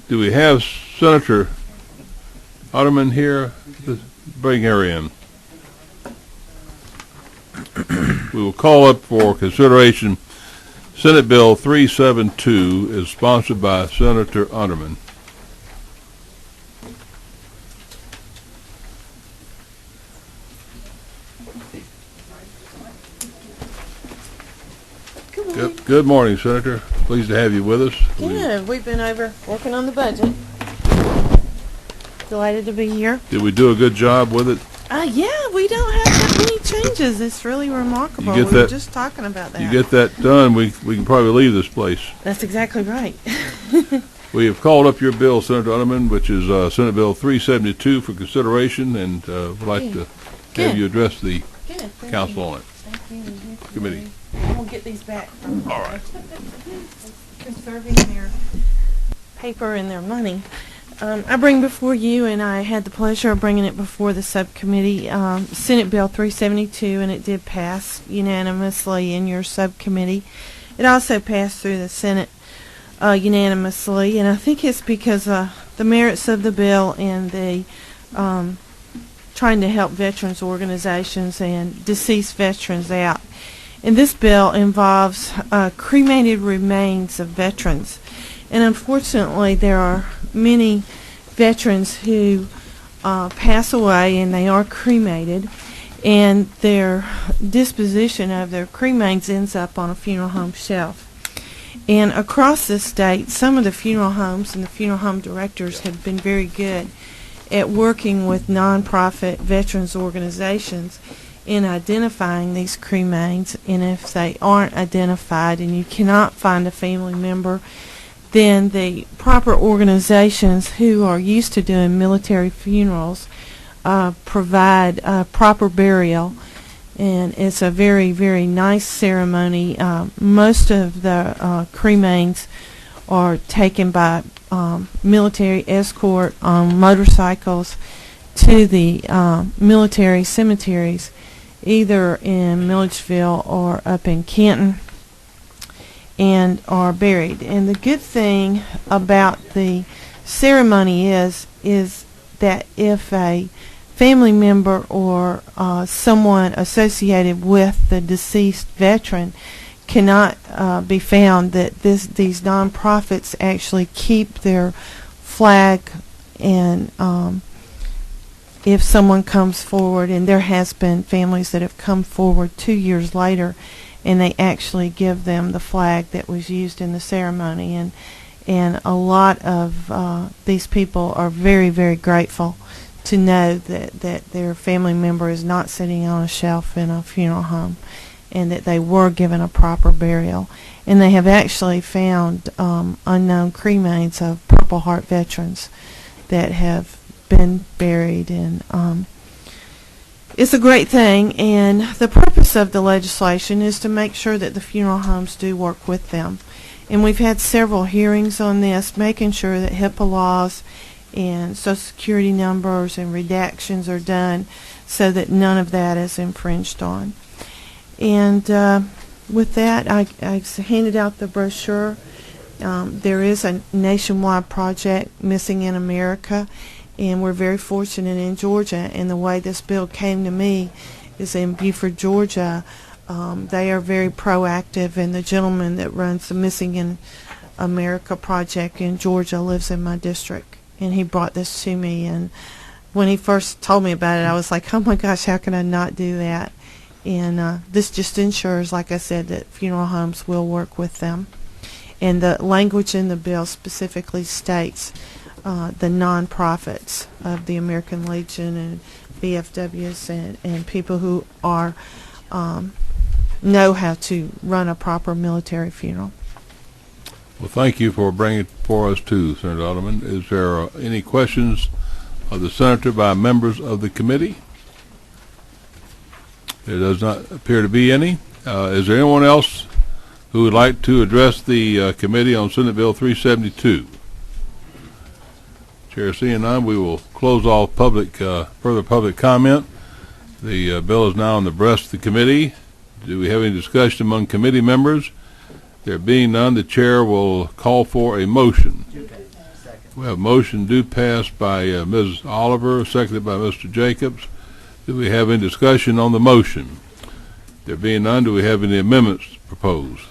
Do we have Senator Otterman here? Let's bring her in. We will call up for consideration Senate Bill 372 is sponsored by Senator Unterman. Good morning, Senator. Pleased to have you with us. Good. We've been over working on the budget. Delighted to be here. Did we do a good job with it? Yeah, we don't have that many changes. It's really remarkable. You get We were that- just talking about that. You get that done, we can probably leave this place. That's exactly right. We have called up your bill, Senator Unterman, which is Senate Bill 372 for consideration, and would like to have you address the council on it. Thank you. Committee. We'll get these back from All right. conserving their paper and their money. I bring before you, and I had the pleasure of bringing it before the subcommittee, Senate Bill 372, and it did pass unanimously in your subcommittee. It also passed through the Senate. unanimously, and I think it's because the merits of the bill and the trying to help veterans organizations and deceased veterans out. And this bill involves cremated remains of veterans. And unfortunately, there are many veterans who pass away and they are cremated, and their disposition of their cremains ends up on a funeral home shelf. And across the state, some of the funeral homes and the funeral home directors have been very good at working with nonprofit veterans organizations in identifying these cremains. And if they aren't identified and you cannot find a family member, then the proper organizations who are used to doing military funerals provide proper burial. And it's a very, very nice ceremony. Most of the cremains are taken by military escort on motorcycles to the military cemeteries, either in Milledgeville or up in Canton, and are buried. And the good thing about the ceremony is that if a family member or someone associated with the deceased veteran cannot be found, that these nonprofits actually keep their flag. And if someone comes forward, and there has been families that have come forward 2 years later, and they actually give them the flag that was used in the ceremony, and a lot of these people are very, very grateful to know that their family member is not sitting on a shelf in a funeral home, and that they were given a proper burial. And they have actually found unknown cremains of Purple Heart veterans that have been buried, and it's a great thing. And the purpose of the legislation is to make sure that the funeral homes do work with them. And we've had several hearings on this, making sure that HIPAA laws and Social Security numbers and redactions are done so that none of that is infringed on. And with that, I handed out the brochure. There is a nationwide project, Missing in America, and we're very fortunate in Georgia. And the way this bill came to me is in Beaufort, Georgia. They are very proactive, and the gentleman that runs the Missing in America project in Georgia lives in my district, and he brought this to me. And when he first told me about it, I was like, oh my gosh, how can I not do that? And this just ensures, like I said, that funeral homes will work with them. And the language in the bill specifically states the nonprofits of the American Legion and VFWs and people who are know how to run a proper military funeral. Well, thank you for bringing it for us too, Senator Alderman. Is there any questions of the Senator by members of the committee? There does not appear to be any. Is there anyone else who would like to address the committee on Senate Bill 372? Chair seeing none, we will close all further public comment. The bill is now on the breast of the committee. Do we have any discussion among committee members? There being none, the chair will call for a motion. We have a motion do pass by Ms. Oliver, seconded by Mr. Jacobs. Do we have any discussion on the motion? There being none, do we have any amendments proposed?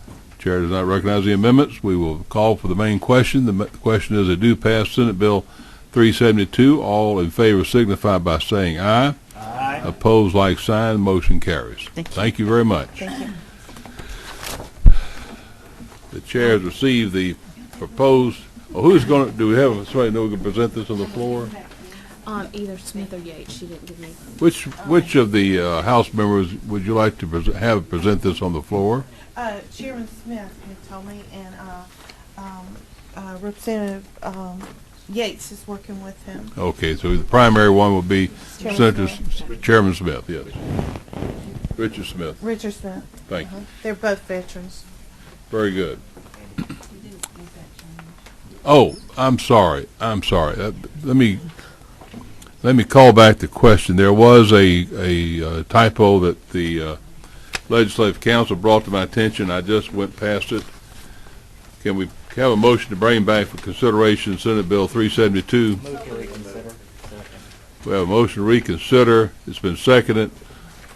The chair does not recognize the amendments. We will call for the main question. The question is a do pass Senate Bill 372. All in favor signify by saying aye. Aye. Opposed, like sign. Motion carries. Thank you very much. Thank you. The chair has received the proposed. Oh, who's going to? Do we have somebody know who can present this on the floor? Either Smith or Yates. She didn't give me. Which of the House members would you like to have present this on the floor? Chairman Smith had told me, and Representative Yates is working with him. Okay, so the primary one will be Chairman Smith, yes. Richard Smith. Richard Smith. Thank you. They're both veterans. Very good. Oh, I'm sorry. Let me call back the question. There was a typo that the Legislative Council brought to my attention. I just went past it. Can we have a motion to bring back for consideration Senate Bill 372? Move to reconsider. We have a motion to reconsider. It's been seconded.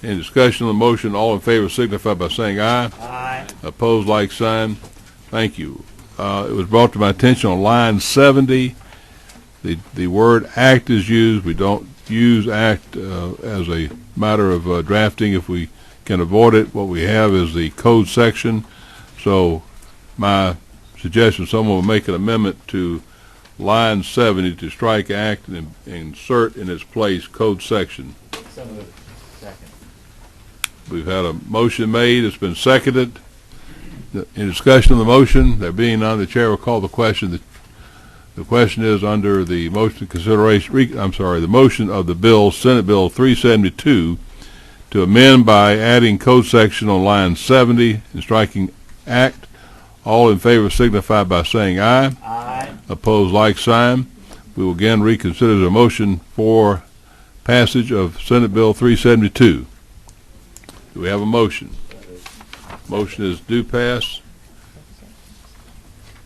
Any discussion on the motion? All in favor signify by saying aye. Aye. Opposed, like sign. Thank you. It was brought to my attention on line 70, the word act is used. We don't use act as a matter of drafting if we can avoid it. What we have is the code section. So my suggestion, someone will make an amendment to line 70 to strike act and insert in its place code section. So moved. Second. We've had a motion made. It's been seconded. In discussion of the motion, there being none, the chair will call the question. The question is under the motion consideration. The motion of the bill, Senate Bill 372, to amend by adding code section on line 70 and striking act. All in favor signify by saying aye. Aye. Opposed, like sign. We will again reconsider the motion for passage of Senate Bill 372. Do we have a motion? Motion is due pass.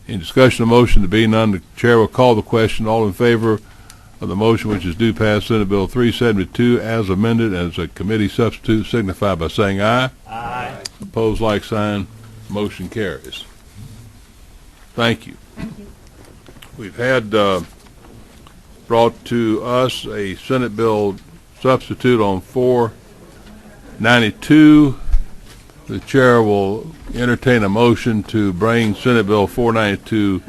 In discussion of motion, to be none, the chair will call the question. All in favor of the motion which is due pass Senate Bill 372 as amended as a committee substitute signify by saying aye. Aye. Opposed, like sign. Motion carries. Thank you. Thank you. We've had brought to us a Senate bill substitute on 492. The chair will entertain a motion to bring Senate Bill 492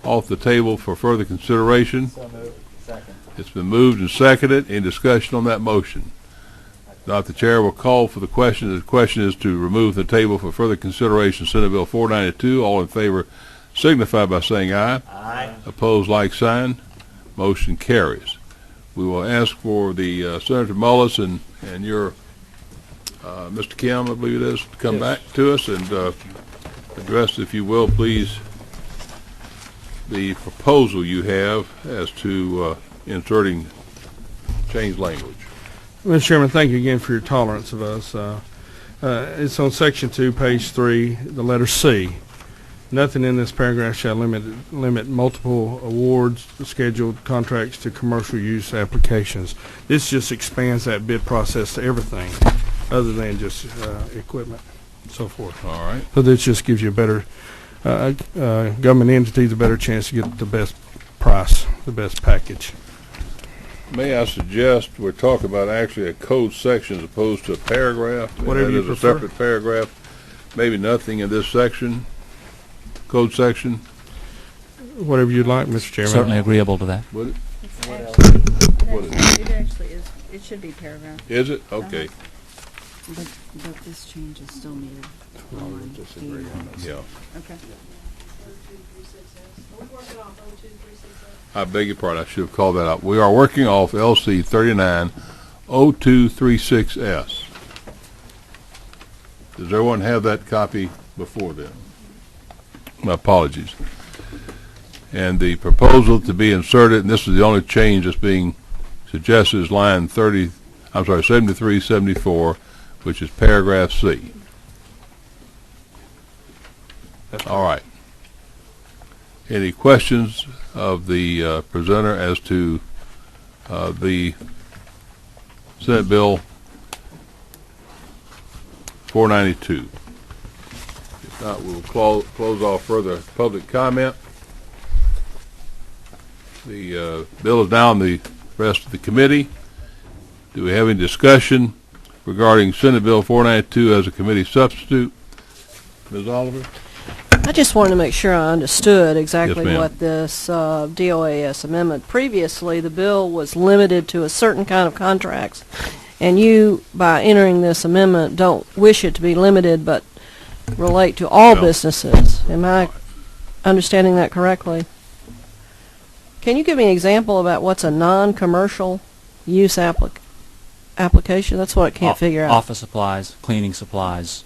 off the table for further consideration. So moved. Second. It's been moved and seconded. Any discussion on that motion? Not, the chair will call for the question. The question is to remove the table for further consideration Senate Bill 492. All in favor signify by saying aye. Aye. Opposed, like sign. Motion carries. We will ask for the Senator Mullis and your Mr. Kim, I believe it is, to come back to us and address, if you will, please, the proposal you have as to inserting change language. Mr. Chairman, thank you again for your tolerance of us. It's on Section 2, page 3, the letter C. Nothing in this paragraph shall limit multiple awards, scheduled contracts to commercial use applications. This just expands that bid process to everything other than just equipment and so forth. All right. So this just gives you a better, government entities a better chance to get the best price, the best package. May I suggest we're talking about actually a code section as opposed to a paragraph? Whatever you prefer. A prefer. separate paragraph. Maybe nothing in this section, code section. Whatever you'd like, Mr. Chairman. Certainly agreeable to that. Would it? It actually is, it should be paragraph. Is it? Okay. But this change is still needed. Yeah. Okay. I beg your pardon. I should have called that out. We are working off LC 390236S. Does everyone have that copy before them? My apologies. And the proposal to be inserted, and this is the only change that's being suggested, is line 7374, which is paragraph C. All right. Any questions of the presenter as to the Senate Bill 492? If not, we'll close off further public comment. The bill is now in the rest of the committee. Do we have any discussion regarding Senate Bill 492 as a committee substitute? Ms. Oliver? I just wanted to make sure I understood exactly Yes, ma'am. what this DOAS amendment. Previously, the bill was limited to a certain kind of contracts, and you, by entering this amendment, don't wish it to be limited but relate to all No. businesses. Am I understanding that correctly? Can you give me an example about what's a non-commercial use application? That's what I can't figure out. Office supplies, cleaning supplies,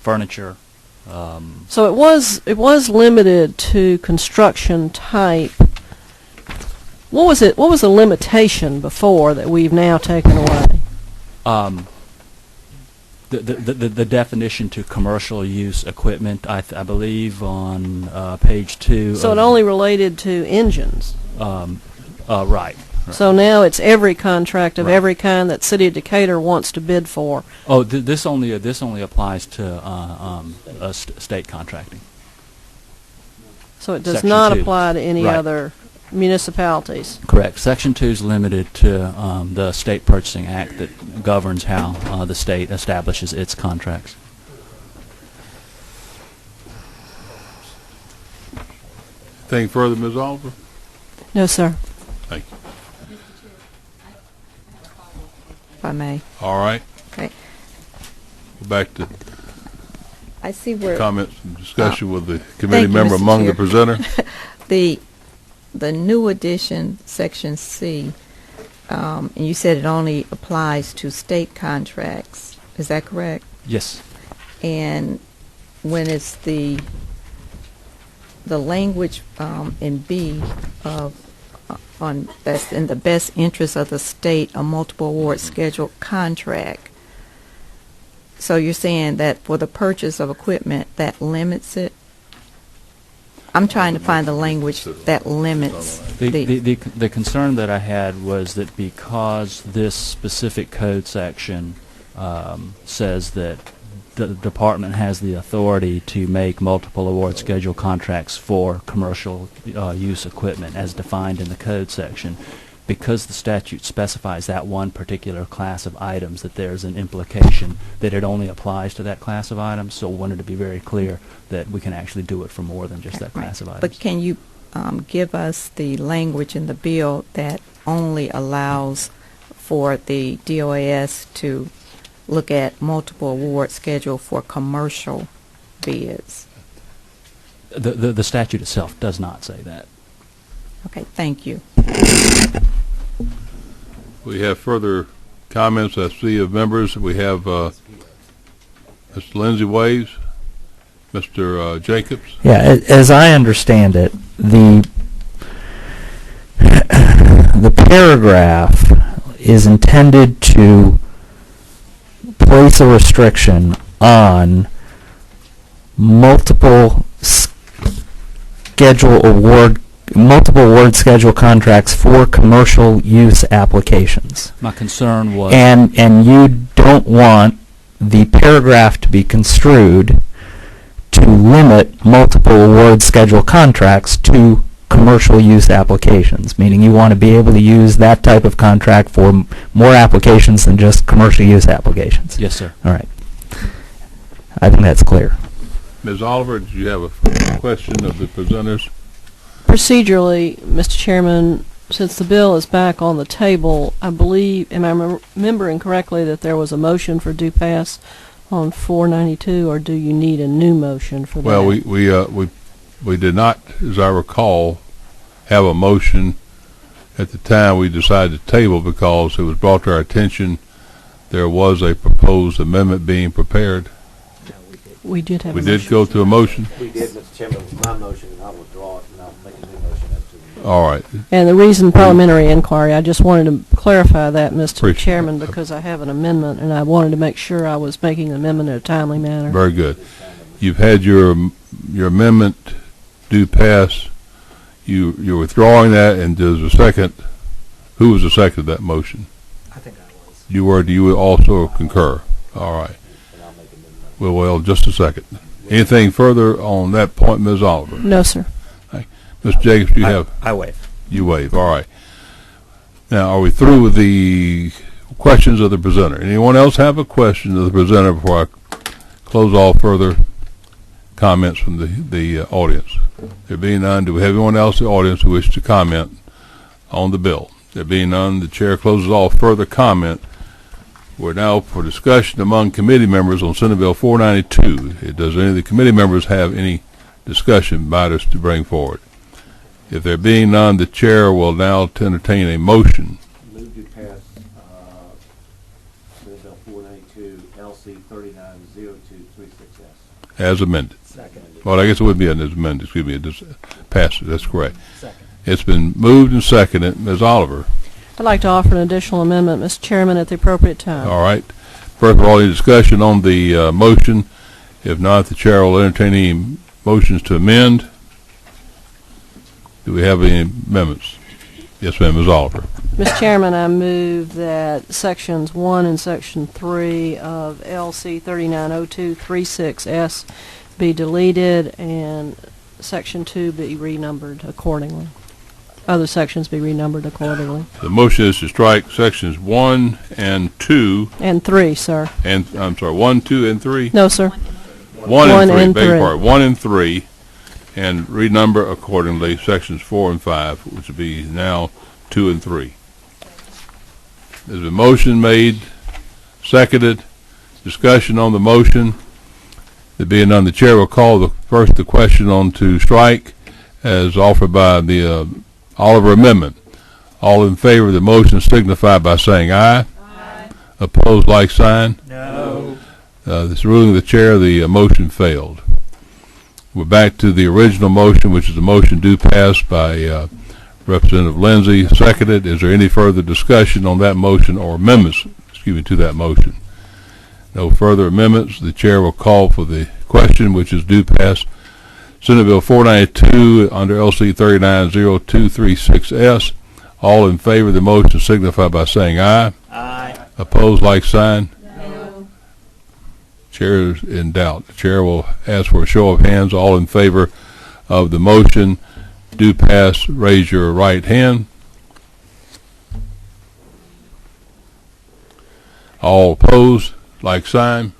furniture. So it was limited to construction type. What was it? What was the limitation before that we've now taken away? the definition to commercial use equipment, I believe on page 2. So it only related to engines. Right. So now it's every contract of every kind that City of Decatur wants to bid for. Oh, this only applies to state contracting. So it does Section not 2. apply to any Right. other municipalities. Correct. Section 2 is limited to the State Purchasing Act that governs how the state establishes its contracts. Anything further, Ms. Oliver? No, sir. Thank you. If I may. All right. Okay. Go back to I see where comments and discussion with the committee thank you, member Mr. among the Chair. presenter. The new addition, section C, and you said it only applies to state contracts. Is that correct? Yes. And when it's the language in B of on that's in the best interest of the state, a multiple award scheduled contract. So you're saying that for the purchase of equipment, that limits it? I'm trying to find the language that limits The concern that I had was that because this specific code section says that the department has the authority to make multiple award schedule contracts for commercial use equipment as defined in the code section, because the statute specifies that one particular class of items, that there's an implication that it only applies to that class of items. So we wanted to be very clear that we can actually do it for more than just that class of items. But can you give us the language in the bill that only allows for the DOAS to look at multiple award schedule for commercial bids? The statute itself does not say that. Okay, thank you. We have further comments, I see, of members. We have Mr. Lindsay Waves, Mr. Jacobs. Yeah, as I understand it, the paragraph is intended to place a restriction on multiple award schedule contracts for commercial use applications. My concern was... And you don't want the paragraph to be construed to limit multiple award schedule contracts to commercial use applications, meaning you want to be able to use that type of contract for more applications than just commercial use applications. Yes, sir. All right. I think that's clear. Ms. Oliver, did you have a question of the presenters? Procedurally, Mr. Chairman, since the bill is back on the table, I believe, am I remembering correctly that there was a motion for due pass on 492, or do you need a new motion for that? Well, we did not, as I recall, have a motion at the time we decided to table, because it was brought to our attention there was a proposed amendment being prepared. We did have We a did motion. go to a motion? We did, Mr. Chairman. It was my motion, and I'll withdraw it, and I'll make a new motion as to... All right. And the reason parliamentary inquiry, I just wanted to clarify that, Mr. Appreciate Chairman, because I have an amendment, and I wanted to make sure I was making an amendment in a timely manner. Very good. You've had your amendment due pass. You're withdrawing that, and there's a second. Who was the second of that motion? I think I was. You were. Do you also concur? All right. Well, just a second. Anything further on that point, Ms. Oliver? No, sir. Mr. Jacobs, you have? I waive. You waive. All right. Now, are we through with the questions of the presenter? Anyone else have a question of the presenter before I close off further comments from the audience? There being none, do we have anyone else in the audience who wish to comment on the bill? There being none, the chair closes off further comment. We're now for discussion among committee members on Senate Bill 492. Does any of the committee members have any discussion matters to bring forward? If there being none, the chair will now entertain a motion. Move to pass Senate Bill 492, LC 390236S. As amended. Second. Well, I guess it would be an amended. Excuse me. It just passes. That's correct. Second. It's been moved and seconded. Ms. Oliver. I'd like to offer an additional amendment, Mr. Chairman, at the appropriate time. All right. First of all, any discussion on the motion? If not, the chair will entertain any motions to amend. Do we have any amendments? Yes, ma'am, Ms. Oliver. Mr. Chairman, I move that Sections 1 and Section 3 of LC 390236S be deleted and Section 2 be renumbered accordingly. Other sections be renumbered accordingly. The motion is to strike Sections 1 and 2. And 3, sir. And, I'm sorry, 1, 2, and 3? No, sir. 1 and 3, beg your pardon. 1 and 3, and renumber accordingly Sections 4 and 5, which would be now 2 and 3. There's a motion made, seconded, discussion on the motion. There being none, the chair will call the question on to strike as offered by the Oliver amendment. All in favor of the motion signify by saying aye. Aye. Opposed, like sign. No. This ruling of the chair, the motion failed. We're back to the original motion, which is the motion due pass by Representative Lindsay, seconded. Is there any further discussion on that motion or amendments, to that motion? No further amendments. The chair will call for the question, which is due pass Senate Bill 492 under LC 390236S. All in favor of the motion signify by saying aye. Aye. Opposed, like sign. No. Chair is in doubt. The chair will ask for a show of hands. All in favor of the motion do pass, raise your right hand. All opposed, like sign.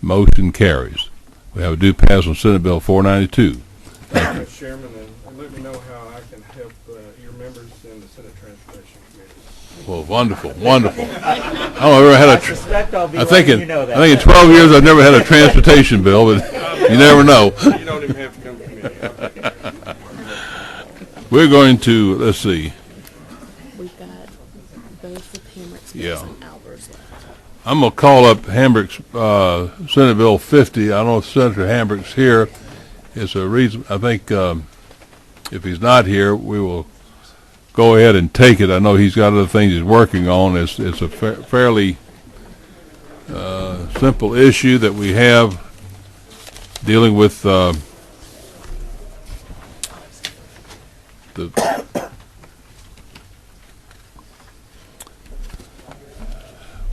Motion carries. We have a due pass on Senate Bill 492. Thank you. Mr. Chairman, and let me know how I can help your members in the Senate Transportation Committee. Well, wonderful, wonderful. I don't know, I've ever had I think in 12 years I've never had a transportation bill, but you never know. You don't even have to come to committee. We're going to, let's see. We've got both of Hamrick's Yeah. and Albert's left. I'm going to call up Hambrick's Senate Bill 50. I don't know if Senator Hambrick's here. It's a reason, I think if he's not here, we will go ahead and take it. I know he's got other things he's working on. It's a fairly simple issue that we have dealing with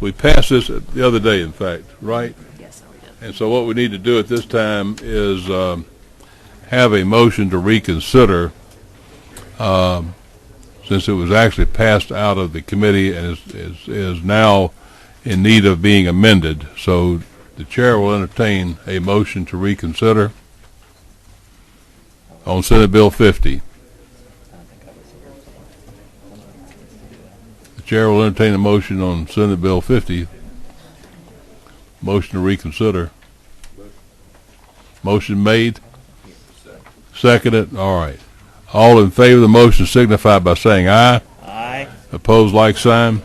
we passed this the other day, in fact, right? Yes, we did. And so what we need to do at this time is have a motion to reconsider since it was actually passed out of the committee and is now in need of being amended. So the chair will entertain a motion to reconsider on Senate Bill 50. The chair will entertain a motion on Senate Bill 50. Motion to reconsider. Motion made. Seconded. All right. All in favor of the motion signify by saying aye. Aye. Opposed, like sign.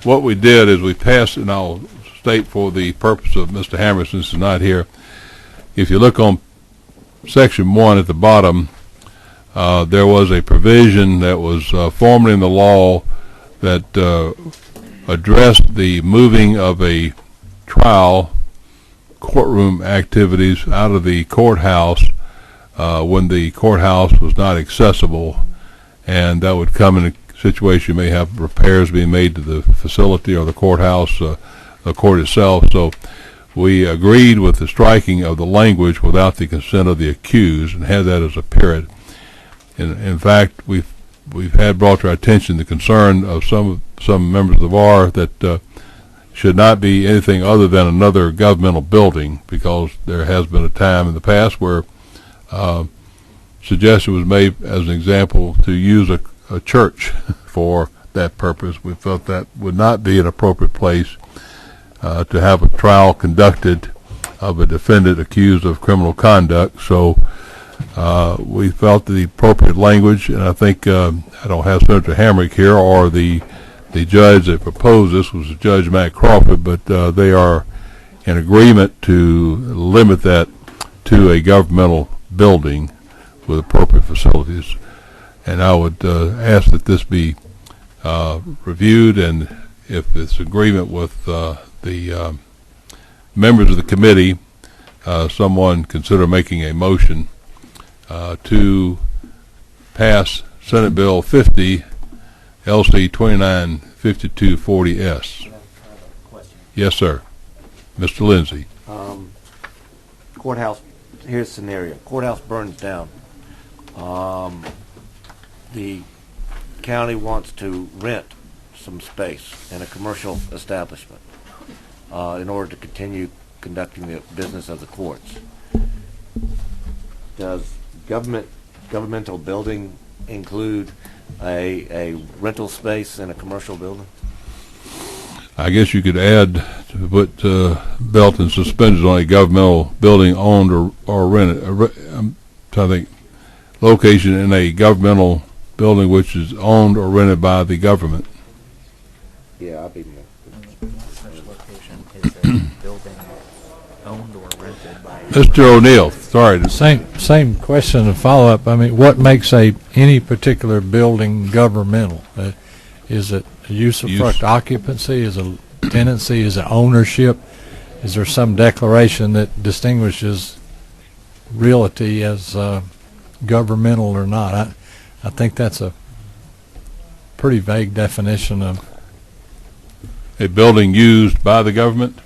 What we did is we passed, and I'll state for the purpose of Mr. Hammer, since he's not here, if you look on Section 1 at the bottom, there was a provision that was formerly in the law that addressed the moving of a trial courtroom activities out of the courthouse when the courthouse was not accessible, and that would come in a situation you may have repairs being made to the facility or the courthouse, the court itself. So we agreed with the striking of the language without the consent of the accused and had that as a period. In fact, we've had brought to our attention the concern of some members of the bar that should not be anything other than another governmental building, because there has been a time in the past where suggestion was made as an example to use a church for that purpose. We felt that would not be an appropriate place to have a trial conducted of a defendant accused of criminal conduct. So we felt the appropriate language, and I think I don't have Senator Hamrick here, or the judge that proposed this was Judge Matt Crawford, but they are in agreement to limit that to a governmental building with appropriate facilities. And I would ask that this be reviewed and if it's agreement with the members of the committee, someone consider making a motion to pass Senate Bill 50, LC 295240S. Yes, sir. Mr. Lindsay. Courthouse, here's a scenario. Courthouse burns down. The county wants to rent some space in a commercial establishment in order to continue conducting the business of the courts. Does governmental building include a rental space in a commercial building? I guess you could add to put belt and suspenders on a governmental building owned or rented. I'm trying to think. Location in a governmental building which is owned or rented by the government. Yeah, I'll be more. Location is a building owned or rented by. Mr. O'Neill, sorry. Same question to follow up. I mean, what makes any particular building governmental? Is it a usufruct occupancy? Is it tenancy? Is it ownership? Is there some declaration that distinguishes realty as governmental or not? I think that's a pretty vague definition of a building used by the government,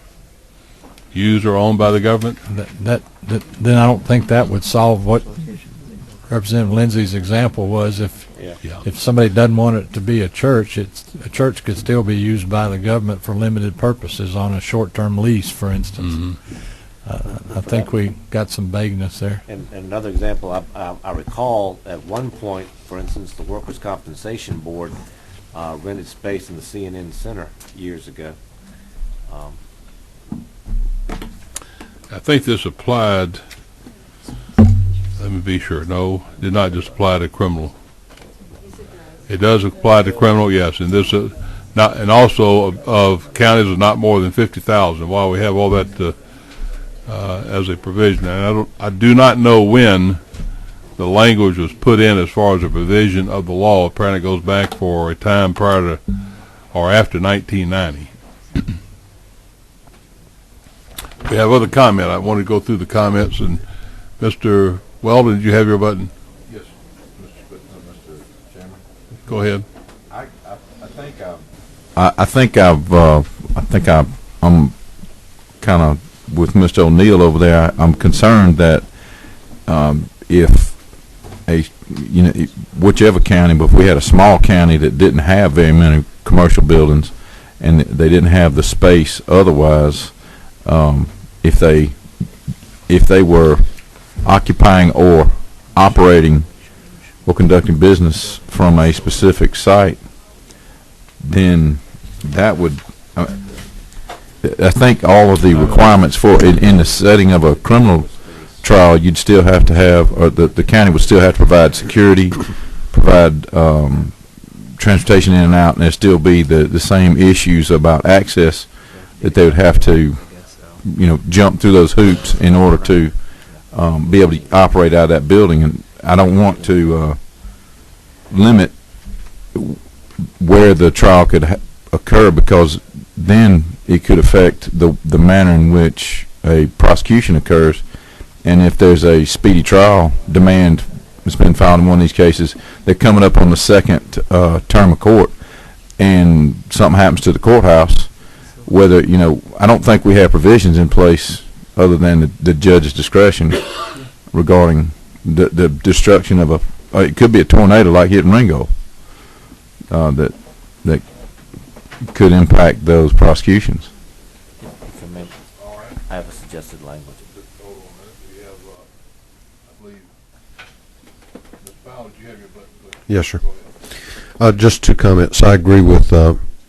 used or owned by the government. Then I don't think that would solve what Representative Lindsay's example was. If somebody doesn't want it to be a church, a church could still be used by the government for limited purposes on a short-term lease, for instance. Mm-hmm. I think we got some vagueness there. And another example, I recall at one point, for instance, the Workers' Compensation Board rented space in the CNN Center years ago. I think this applied, let me be sure, no, did not just apply to criminal. It does apply to criminal, yes, and this not, and also of counties of not more than 50,000. While we have all that as a provision, and I do not know when the language was put in as far as a provision of the law. Apparently, it goes back for a time prior to or after 1990. We have other comment. I want to go through the comments, and Mr. Weldon, did you have your button? Yes, Mr. Chairman. Go ahead. I'm kind of with Mr. O'Neill over there. I'm concerned that if whichever county, but if we had a small county that didn't have very many commercial buildings and they didn't have the space otherwise, if they were occupying or operating or conducting business from a specific site, then that would, I think all of the requirements for in the setting of a criminal trial, you'd still have to have, or the county would still have to provide security, provide transportation in and out, and there'd still be the same issues about access that they would have to, jump through those hoops in order to be able to operate out of that building. And I don't want to limit where the trial could occur, because then it could affect the manner in which a prosecution occurs. And if there's a speedy trial demand that's been filed in one of these cases, they're coming up on the second term of court, and something happens to the courthouse, whether, I don't think we have provisions in place other than the judge's discretion regarding the destruction of it could be a tornado like hit in Ringo, that could impact those prosecutions. I have a suggested language. Yes, sir. Just two comments. I agree with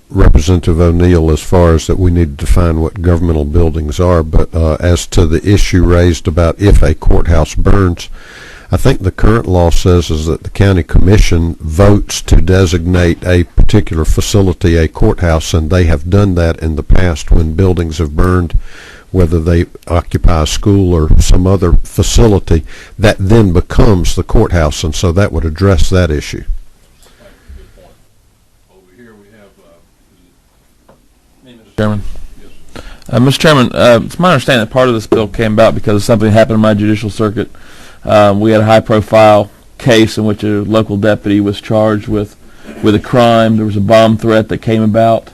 Representative O'Neill as far as that we need to define what governmental buildings are, but as to the issue raised about if a courthouse burns, I think the current law says is that the county commission votes to designate a particular facility a courthouse, and they have done that in the past when buildings have burned, whether they occupy a school or some other facility, that then becomes the courthouse, and so that would address that issue. Chairman. Mr. Chairman, it's my understanding that part of this bill came about because something happened in my judicial circuit. We had a high-profile case in which a local deputy was charged with a crime. There was a bomb threat that came about.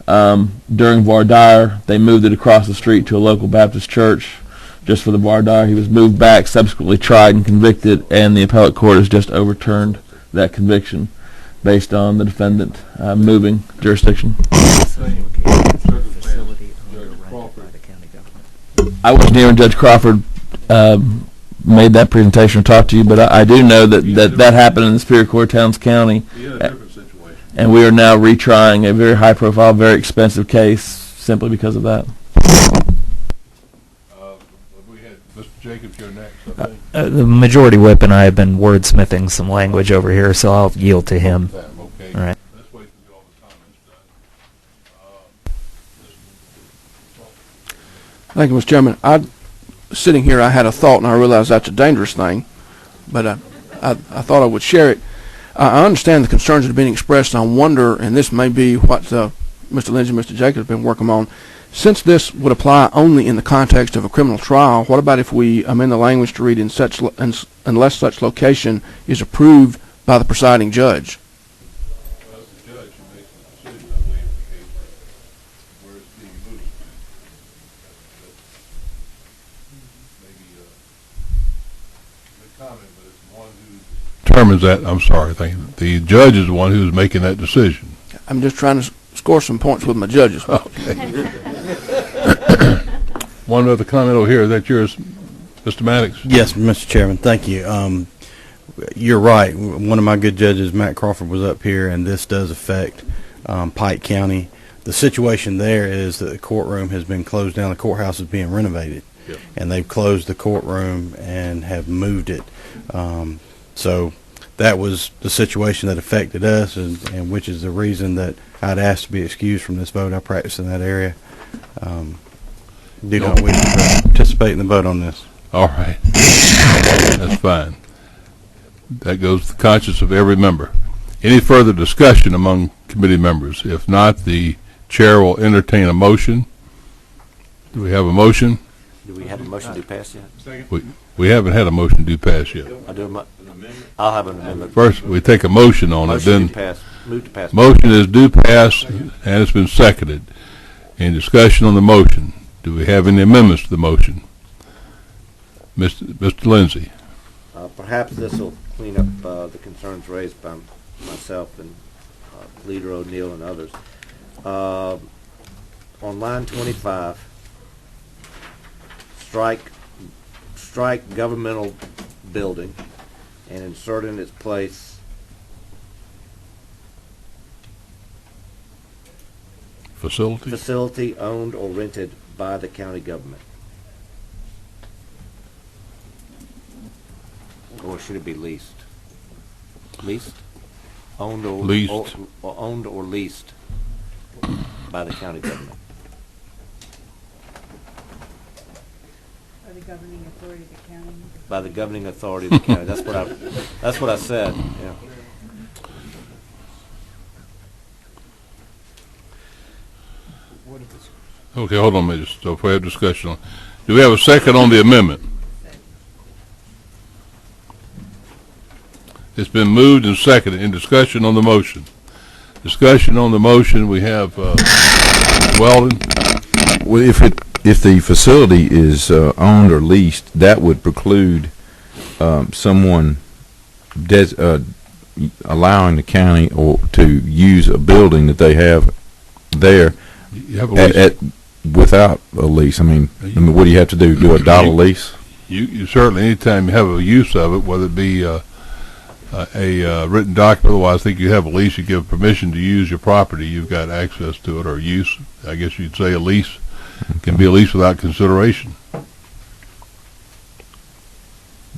During voir dire, they moved it across the street to a local Baptist church just for the voir dire. He was moved back, subsequently tried and convicted, and the appellate court has just overturned that conviction based on the defendant moving jurisdiction. I wasn't here when Judge Crawford made that presentation or talked to you, but I do know that happened in the Superior Court of Towns County. And we are now retrying a very high-profile, very expensive case simply because of that. We had Mr. Jacobs here next, I think. The majority whip and I have been wordsmithing some language over here, so I'll yield to him. Okay. All right. Let's wait until all the comments done. Thank you, Mr. Chairman. Sitting here, I had a thought, and I realized that's a dangerous thing, but I thought I would share it. I understand the concerns that are being expressed, and I wonder, and this may be what Mr. Lindsay and Mr. Jacobs have been working on, since this would apply only in the context of a criminal trial, what about if we amend the language to read unless such location is approved by the presiding judge? Well, it's the judge who makes the decision, I believe, in the case where it's being moved. Maybe a comment, but it's one who determines that. I'm sorry, thank you. The judge is the one who's making that decision. I'm just trying to score some points with my judges. Okay. One other comment over here. Is that yours, Mr. Maddox? Yes, Mr. Chairman. Thank you. You're right. One of my good judges, Matt Crawford, was up here, and this does affect Pike County. The situation there is that the courtroom has been closed down. The courthouse is being renovated, Yep. and they've closed the courtroom and have moved it. So that was the situation that affected us, and which is the reason that I'd asked to be excused from this vote. I practice in that area. Do not wish to participate in the vote on this. All right. That's fine. That goes to the conscience of every member. Any further discussion among committee members? If not, the chair will entertain a motion. Do we have a motion? Do we have a motion to pass yet? We haven't had a motion to pass yet. I'll have an amendment. First, we take a motion on it, then Move to pass. motion is due pass, and it's been seconded. Any discussion on the motion? Do we have any amendments to the motion? Mr. Lindsay. Perhaps this will clean up the concerns raised by myself and Leader O'Neill and others. On line 25, strike governmental building and insert in its place facility owned or rented by the county government. Or should it be leased? Leased? Owned or leased. Or owned or leased by the county government. By the governing authority of the county. By the governing authority of the county. That's what I said. Yeah. Okay, hold on a minute. So if we have discussion on, do we have a second on the amendment? It's been moved and seconded. In discussion on the motion. Discussion on the motion. We have Weldon. Well, if the facility is owned or leased, that would preclude someone allowing the county or to use a building that they have there without a lease. I mean, what do you have to do? Do a dollar lease? You certainly, anytime you have a use of it, whether it be a written document, otherwise I think you have a lease, you give permission to use your property, you've got access to it, or use, I guess you'd say a lease. Can be a lease without consideration.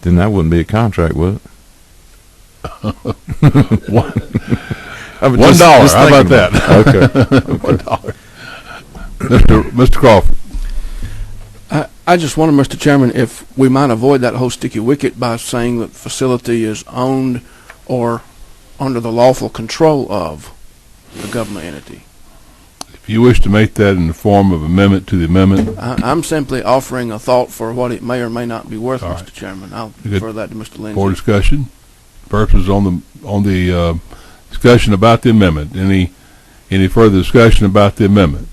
Then that wouldn't be a contract, would it? $1. How about that? Okay. $1. Mr. Crawford. I just wonder, Mr. Chairman, if we might avoid that whole sticky wicket by saying that the facility is owned or under the lawful control of the government entity. If you wish to make that in the form of amendment to the amendment, I'm simply offering a thought for what it may or may not be worth, All Mr. right. Chairman. I'll Good. defer that to Mr. Lindsay. for discussion, purposes on the discussion about the amendment. Any further discussion about the amendment?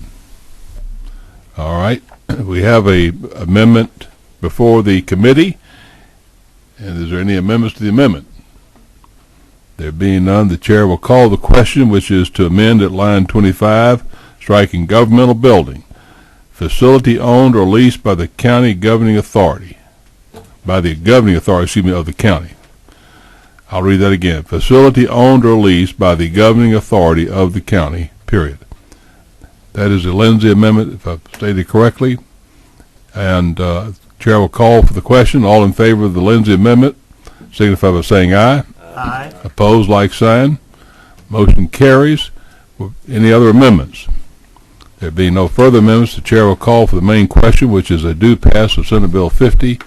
All right. We have a amendment before the committee. And is there any amendments to the amendment? There being none, the chair will call the question, which is to amend at line 25, striking governmental building, facility owned or leased by the county governing authority, of the county. I'll read that again. Facility owned or leased by the governing authority of the county, period. That is the Lindsay amendment, if I've stated correctly. And chair will call for the question. All in favor of the Lindsay amendment, signify by saying aye. Aye. Opposed, like sign. Motion carries. Any other amendments? There being no further amendments, the chair will call for the main question, which is a due pass of Senate Bill 50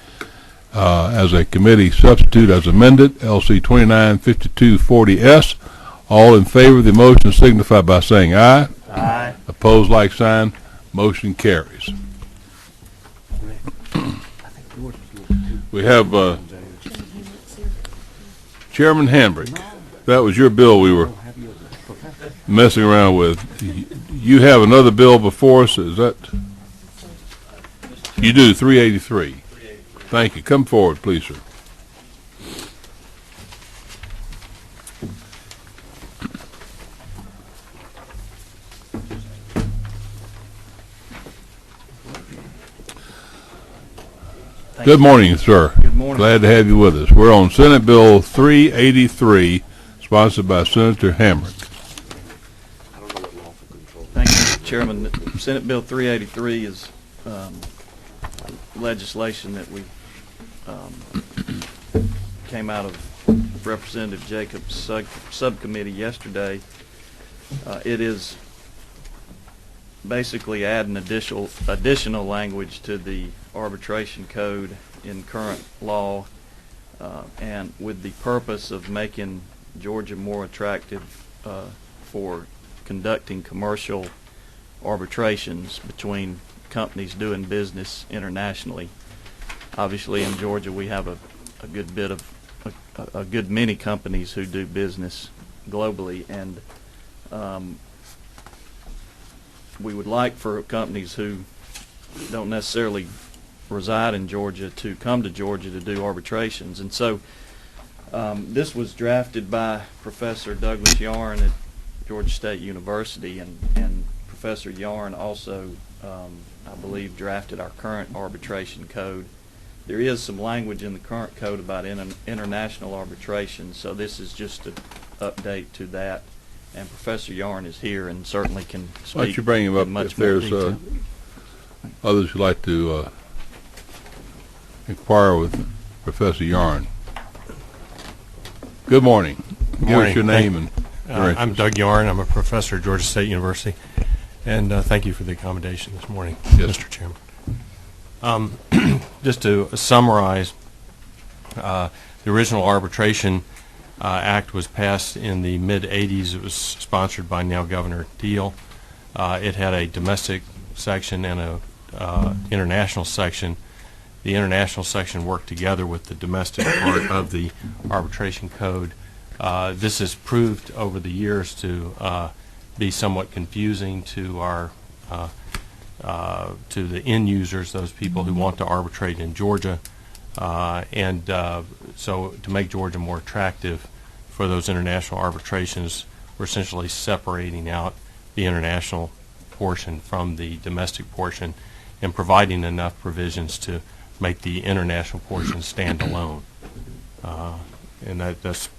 as a committee substitute as amended, LC 295240S. All in favor of the motion signify by saying aye. Aye. Opposed, like sign. Motion carries. We have Chairman Hambrick. That was your bill we were messing around with. You have another bill before us, is that? You do, 383. Thank you. Come forward, please, sir. Good morning, sir. Good morning. Glad to have you with us. We're on Senate Bill 383, sponsored by Senator Hamrick. Thank you, Chairman. Senate Bill 383 is legislation that we came out of Representative Jacobs' subcommittee yesterday. It is basically adding additional language to the arbitration code in current law, and with the purpose of making Georgia more attractive for conducting commercial arbitrations between companies doing business internationally. Obviously, in Georgia, we have a good many companies who do business globally, and we would like for companies who don't necessarily reside in Georgia to come to Georgia to do arbitrations. And so this was drafted by Professor Douglas Yarn at Georgia State University, and Professor Yarn also, I believe, drafted our current arbitration code. There is some language in the current code about international arbitration, so this is just an update to that. And Professor Yarn is here and certainly can speak. Why don't you bring him up if there's others who'd like to inquire with Professor Yarn. Good morning. Good morning. Give us your name and your I'm Doug Yarn. I'm a professor at Georgia State University, and thank you for the accommodation this morning, Yes. Mr. Chairman. Just to summarize, the original arbitration act was passed in the mid-'80s. It was sponsored by now Governor Deal. It had a domestic section and a international section. The international section worked together with the domestic part of the arbitration code. This has proved over the years to be somewhat confusing to our to the end users, those people who want to arbitrate in Georgia, and so to make Georgia more attractive for those international arbitrations, we're essentially separating out the international portion from the domestic portion and providing enough provisions to make the international portion stand alone. And that's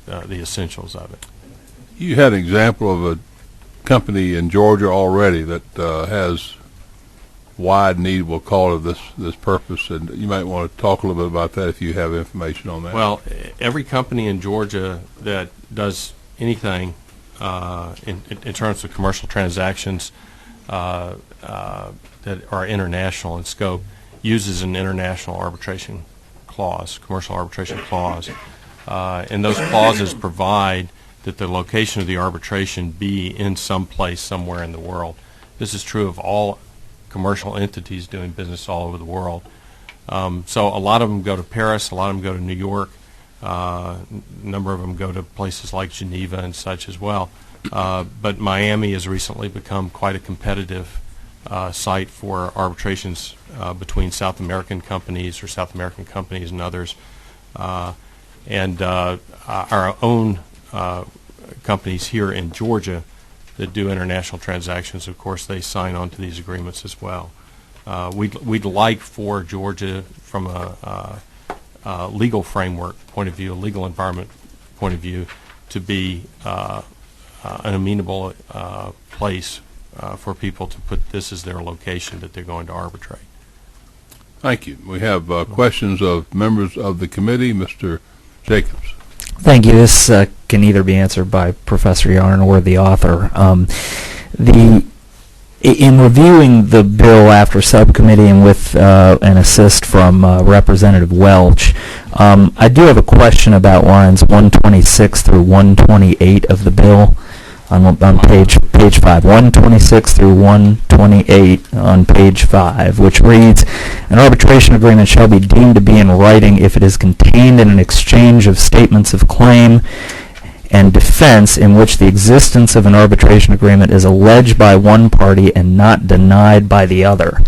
the essentials of it. You had an example of a company in Georgia already that has wide need, we'll call it, this purpose, and you might want to talk a little bit about that if you have information on that. Well, every company in Georgia that does anything in terms of commercial transactions that are international in scope uses an international arbitration clause, commercial arbitration clause, and those clauses provide that the location of the arbitration be in some place somewhere in the world. This is true of all commercial entities doing business all over the world. So a lot of them go to Paris, a lot of them go to New York, a number of them go to places like Geneva and such as well. But Miami has recently become quite a competitive site for arbitrations between South American companies and others. And our own companies here in Georgia that do international transactions, of course, they sign on to these agreements as well. We'd like for Georgia, from a legal framework point of view, a legal environment point of view, to be an amenable place for people to put this as their location that they're going to arbitrate. Thank you. We have questions of members of the committee. Mr. Jacobs. Thank you. This can either be answered by Professor Yarn or the author. In reviewing the bill after subcommittee and with an assist from Representative Welch, I do have a question about lines 126 through 128 of the bill on page 5, 126 through 128 on page 5, which reads, an arbitration agreement shall be deemed to be in writing if it is contained in an exchange of statements of claim and defense in which the existence of an arbitration agreement is alleged by one party and not denied by the other.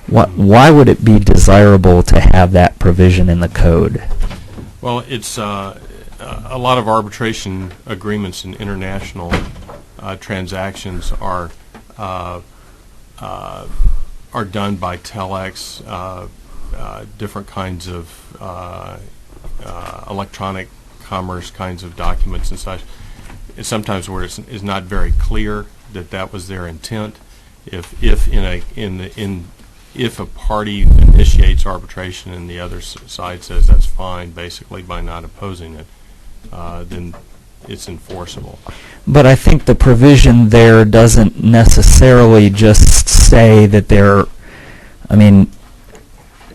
Why would it be desirable to have that provision in the code? Well, it's a lot of arbitration agreements in international transactions are done by telex, different kinds of electronic commerce kinds of documents and such. It's sometimes where it's not very clear that was their intent. If a party initiates arbitration and the other side says that's fine, basically by not opposing it, then it's enforceable. But I think the provision there doesn't necessarily just say that they're, I mean,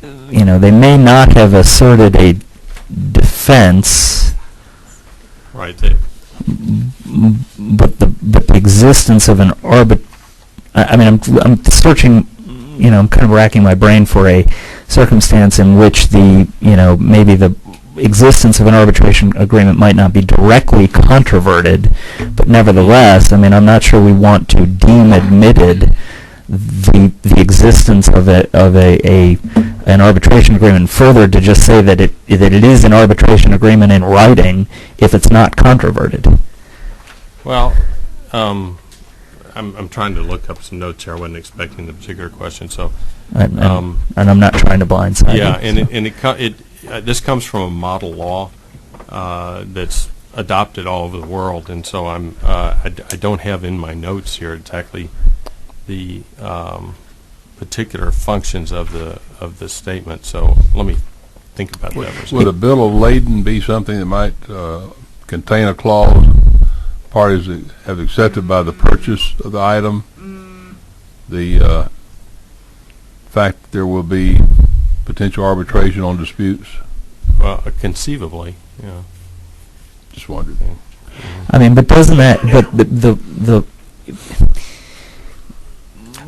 they may not have asserted a defense. Right. But the existence of an I'm searching, I'm kind of racking my brain for a circumstance in which maybe the existence of an arbitration agreement might not be directly controverted, but nevertheless, I'm not sure we want to deem admitted the existence of an arbitration agreement further to just say that it is an arbitration agreement in writing if it's not controverted. Well, I'm trying to look up some notes here. I wasn't expecting the particular question, so. And I'm not trying to blindside you. Yeah, and this comes from a model law that's adopted all over the world, and so I don't have in my notes here exactly the particular functions of the statement. So let me think about that. Would a bill of lading be something that might contain a clause? Parties that have accepted by the purchase of the item, the fact that there will be potential arbitration on disputes? Conceivably, yeah. Just wondered. But doesn't that? But the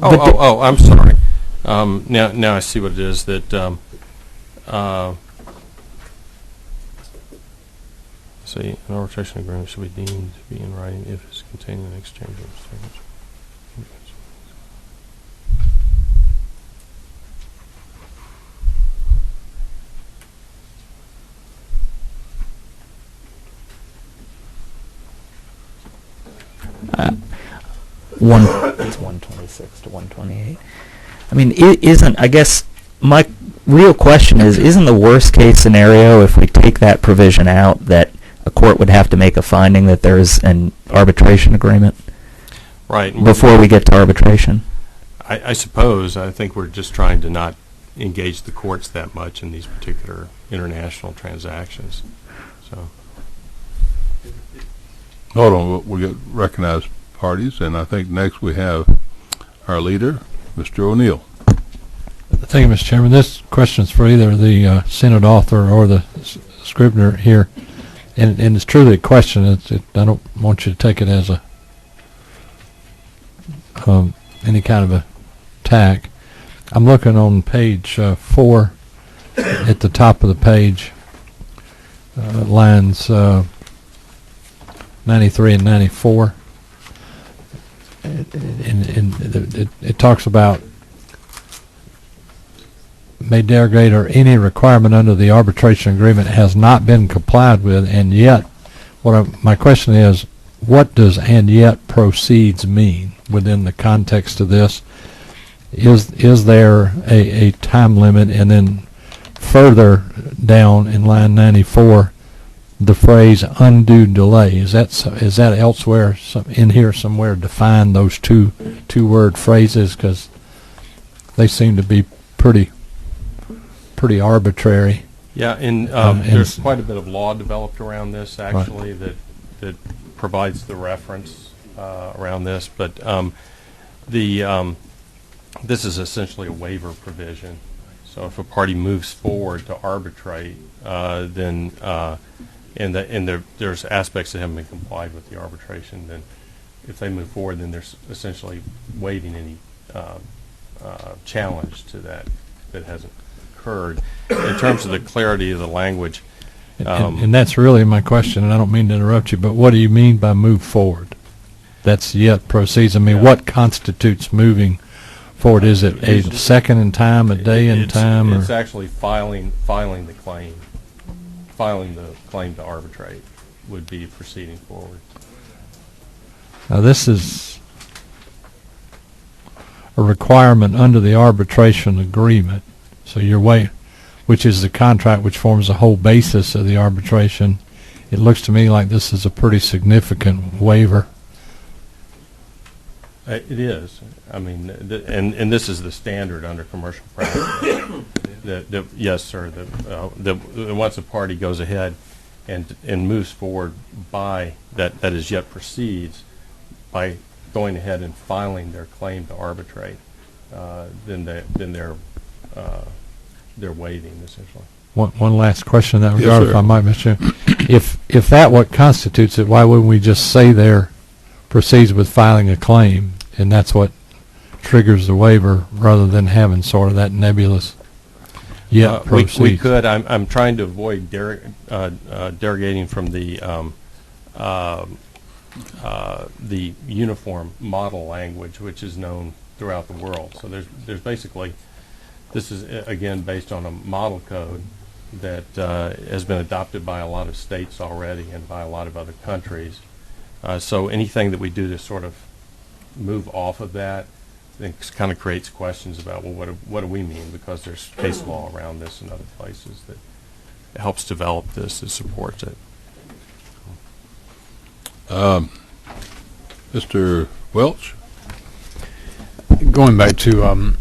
I'm sorry. Now I see what it is that. See, an arbitration agreement should be deemed to be in writing if it's contained in an exchange of statements. It's 126 to 128. I guess my real question isn't the worst case scenario if we take that provision out that a court would have to make a finding that there is an arbitration agreement? Right. Before we get to arbitration? I suppose. I think we're just trying to not engage the courts that much in these particular international transactions. So. Hold on, we'll get recognized parties, and I think next we have our leader, Mr. O'Neill. Thank you, Mr. Chairman. This question's for either the Senate author or the scrivener here. and it's truly a question. I don't want you to take it as a any kind of attack. I'm looking on page 4 at the top of the page, lines 93 and 94. It talks about may derogate or any requirement under the arbitration agreement has not been complied with, and yet, my question is, what does "and yet proceeds" mean within the context of this? Is there a time limit? And then further down in line 94, the phrase "undue delay." Is that elsewhere in here somewhere define those two word phrases, because they seem to be pretty arbitrary. Yeah, and there's quite a bit of law developed around this, actually, right, that provides the reference around this. But this is essentially a waiver provision. So if a party moves forward to arbitrate, then there's aspects that haven't been complied with the arbitration, then if they move forward, then there's essentially waiving any challenge to that hasn't occurred. In terms of the clarity of the language, and that's really my question, and I don't mean to interrupt you, but what do you mean by move forward? That's yet proceeds. I mean, yeah, what constitutes moving forward? Is it a second in time, a day in time? It's actually filing the claim. Filing the claim to arbitrate would be proceeding forward. Now, this is a requirement under the arbitration agreement. So which is the contract which forms the whole basis of the arbitration. It looks to me like this is a pretty significant waiver. It is. I mean, and this is the standard under commercial practice. Yes, sir. Once a party goes ahead and moves forward by that is yet proceeds by going ahead and filing their claim to arbitrate, then they're waiving essentially. One last question in that regard, if I might, Mr. If that what constitutes it, why wouldn't we just say there proceeds with filing a claim, and that's what triggers the waiver, rather than having sort of that nebulous proceeds? We could. I'm trying to avoid derogating from the uniform model language, which is known throughout the world. So there's basically, this is again based on a model code that has been adopted by a lot of states already and by a lot of other countries. So anything that we do to sort of move off of that, I think, kind of creates questions about, well, what do we mean? Because there's case law around this in other places that helps develop this, that supports it. Mr. Welch? Going back to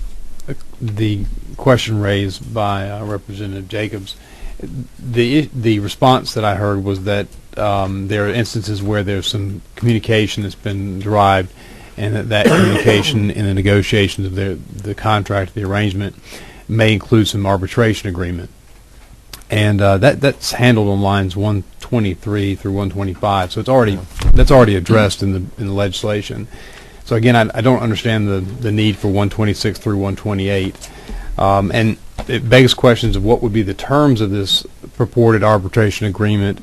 the question raised by Representative Jacobs, the response that I heard was that there are instances where there's some communication that's been derived, and that communication in the negotiations of the contract, the arrangement, may include some arbitration agreement. And that's handled on lines 123 through 125, so that's already addressed in the legislation. So again, I don't understand the need for 126 through 128, and it begs questions of what would be the terms of this purported arbitration agreement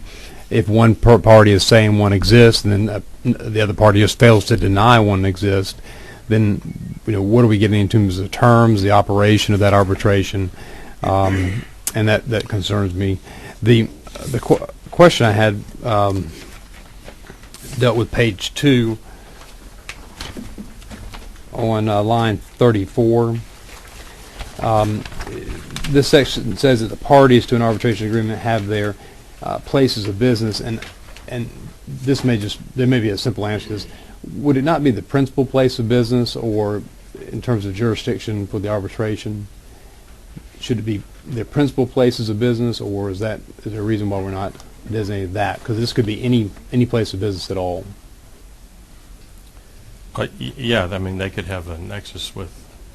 if one party is saying one exists and then the other party just fails to deny one exists. Then what are we getting in terms of the terms, the operation of that arbitration? And that concerns me. The question I had dealt with page 2 on line 34. This section says that the parties to an arbitration agreement have their places of business, and there may be a simple answer to this. Would it not be the principal place of business, or in terms of jurisdiction for the arbitration? Should it be their principal places of business, or is there a reason why we're not designating that? Because this could be any place of business at all. Yeah, I mean, they could have a nexus with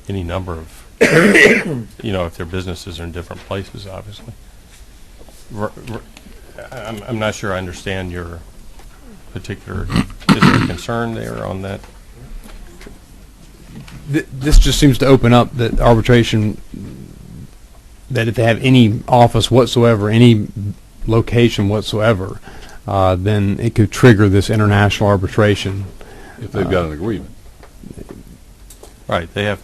any number of, if their businesses are in different places, obviously. I'm not sure I understand your particular, is there a concern there on that? This just seems to open up that arbitration, that if they have any office whatsoever, any location whatsoever, then it could trigger this international arbitration. If they've got an agreement. Right, they have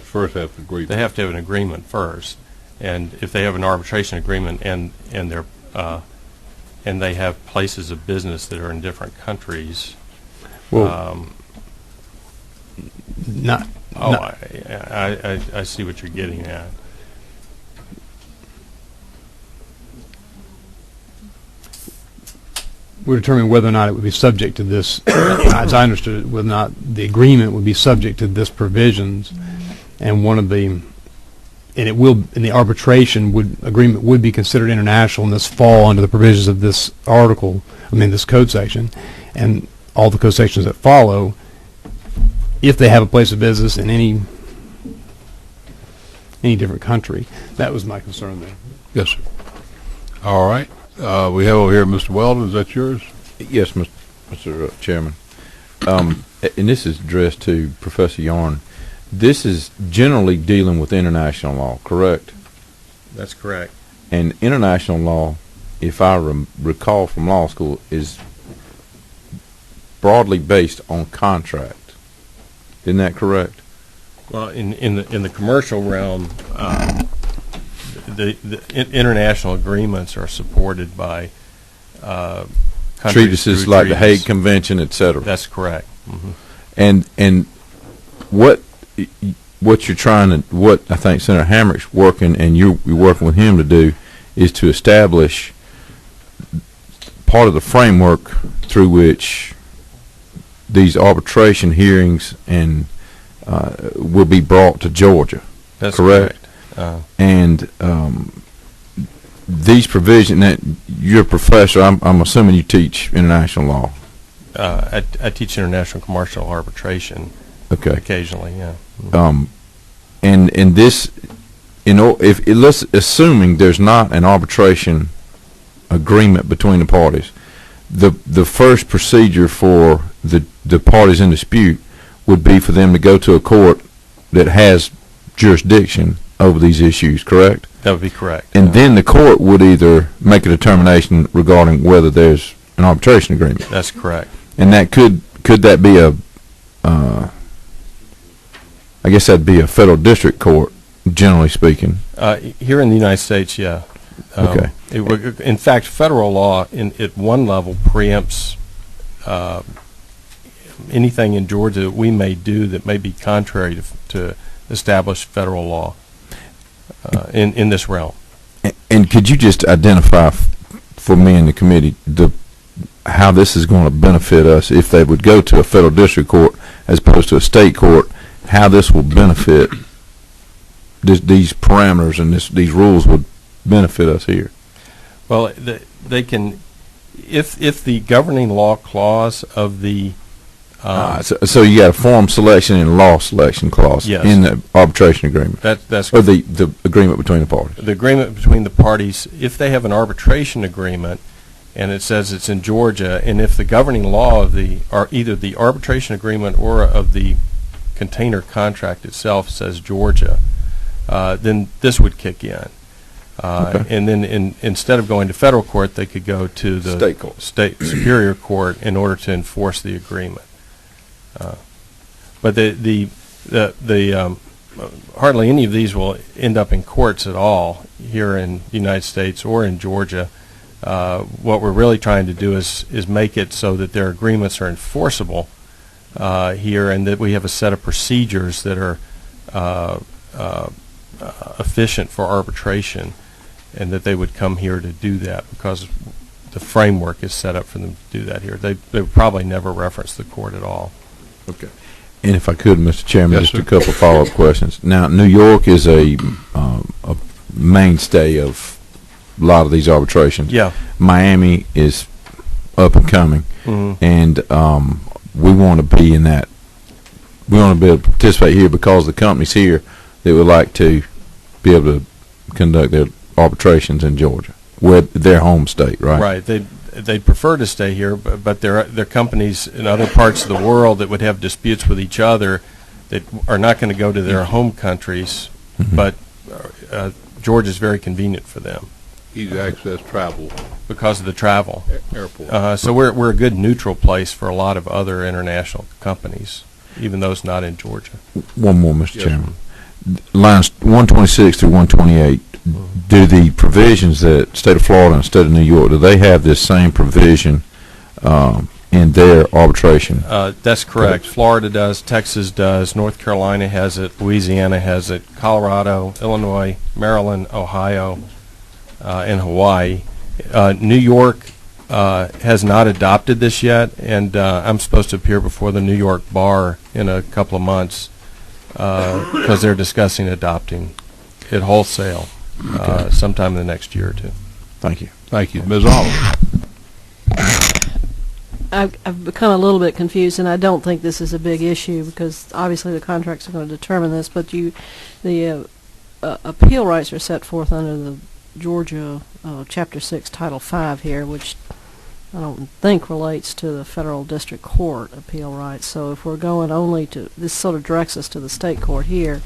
first have an agreement. They have to have an agreement first, and if they have an arbitration agreement and they're and they have places of business that are in different countries. Well, I see what you're getting at. We're determining whether or not it would be subject to this, as I understood it, whether or not the agreement would be subject to this provisions, and one of the, and it will, in the arbitration agreement would be considered international, and this fall under the provisions of this article, this code section, and all the code sections that follow, if they have a place of business in any different country. That was my concern there. Yes, sir. All right. We have over here Mr. Weldon. Is that yours? Yes, Mr. Chairman. And this is addressed to Professor Yarn. This is generally dealing with international law, correct? That's correct. And international law, if I recall from law school, is broadly based on contract. Isn't that correct? Well, in the commercial realm, the international agreements are supported by treatises like the Hague Convention, etc. That's correct. Mm-hmm. And what you're trying to, what I think Senator Hamrick's working, and you're working with him to do, is to establish part of the framework through which these arbitration hearings and will be brought to Georgia. That's correct. And these provisions, that you're a professor, I'm assuming you teach international law. I teach international commercial arbitration. Okay. Occasionally, yeah. And this, let's assuming there's not an arbitration agreement between the parties, the first procedure for the parties in dispute would be for them to go to a court that has jurisdiction over these issues, correct? That would be correct. And then the court would either make a determination regarding whether there's an arbitration agreement. That's correct. And that could that be I guess that'd be a federal district court, generally speaking. Here in the United States, yeah. Okay. In fact, federal law at one level preempts anything in Georgia that we may do that may be contrary to established federal law in this realm. And could you just identify for me and the committee how this is going to benefit us if they would go to a federal district court as opposed to a state court, how this will benefit these parameters and these rules would benefit us here? Well, they can, if the governing law clause of the so you got a form selection and law selection clause in the arbitration agreement. That's or the agreement between the parties. The agreement between the parties, if they have an arbitration agreement and it says it's in Georgia, and if the governing law of either the arbitration agreement or of the container contract itself says Georgia, then this would kick in. And then instead of going to federal court, they could go to the state superior court in order to enforce the agreement. But hardly any of these will end up in courts at all here in the United States or in Georgia. What we're really trying to do is make it so that their agreements are enforceable here, and that we have a set of procedures that are efficient for arbitration, and that they would come here to do that because the framework is set up for them to do that here. They would probably never reference the court at all. Okay. And if I could, Mr. Chairman, yes, just a couple of follow-up questions. Now, New York is a mainstay of a lot of these arbitrations. Yeah. Miami is up and coming, and we want to be in that. We want to be able to participate here because the companies here that would like to be able to conduct their arbitrations in Georgia. with their home state, right? Right. They'd prefer to stay here, but there are companies in other parts of the world that would have disputes with each other that are not going to go to their home countries, but Georgia's very convenient for them. Easy access travel. Because of the travel. Airport. So we're a good neutral place for a lot of other international companies, even those not in Georgia. One more, Mr. Yes, Chairman. Lines 126 through 128, do the provisions that state of Florida and state of New York, do they have this same provision in their arbitration? That's correct. Florida does, Texas does, North Carolina has it, Louisiana has it, Colorado, Illinois, Maryland, Ohio, and Hawaii. New York has not adopted this yet, and I'm supposed to appear before the New York bar in a couple of months because they're discussing adopting it wholesale sometime in the next year or two. Thank you. Thank you. Ms. Oliver. I've become a little bit confused, and I don't think this is a big issue because obviously the contracts are going to determine this, but the appeal rights are set forth under the Georgia Chapter 6, Title 5 here, which I don't think relates to the federal district court appeal rights. So if we're going only to, this sort of directs us to the state court here.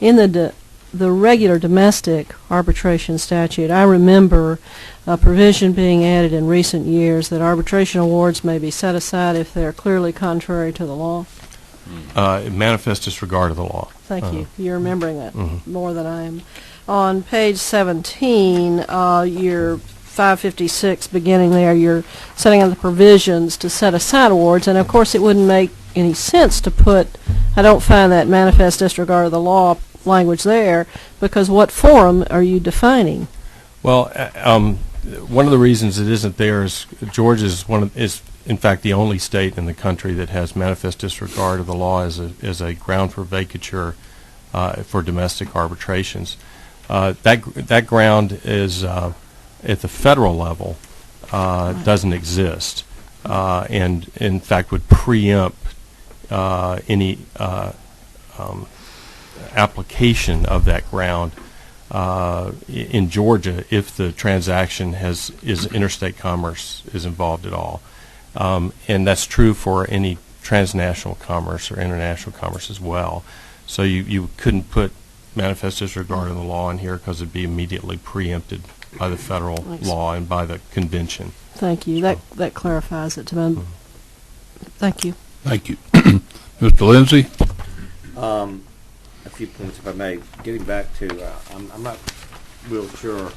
In the regular domestic arbitration statute, I remember a provision being added in recent years that arbitration awards may be set aside if they're clearly contrary to the law. Manifest disregard of the law. Thank you. You're remembering that more than I am. On page 17, your 556 beginning there, you're setting out the provisions to set aside awards, and of course it wouldn't make any sense to put, I don't find that manifest disregard of the law language there, because what forum are you defining? Well, one of the reasons it isn't there is Georgia is in fact the only state in the country that has manifest disregard of the law as a ground for vacature for domestic arbitrations. That ground is at the federal level doesn't exist, and in fact would preempt any application of that ground in Georgia if the transaction is interstate commerce is involved at all, and that's true for any transnational commerce or international commerce as well. So you couldn't put manifest disregard of the law in here because it'd be immediately preempted by the federal law and by the convention. Thank you. That clarifies it to me. Thank you. Thank you. Mr. Lindsay? A few points, if I may. Getting back to, I'm not real sure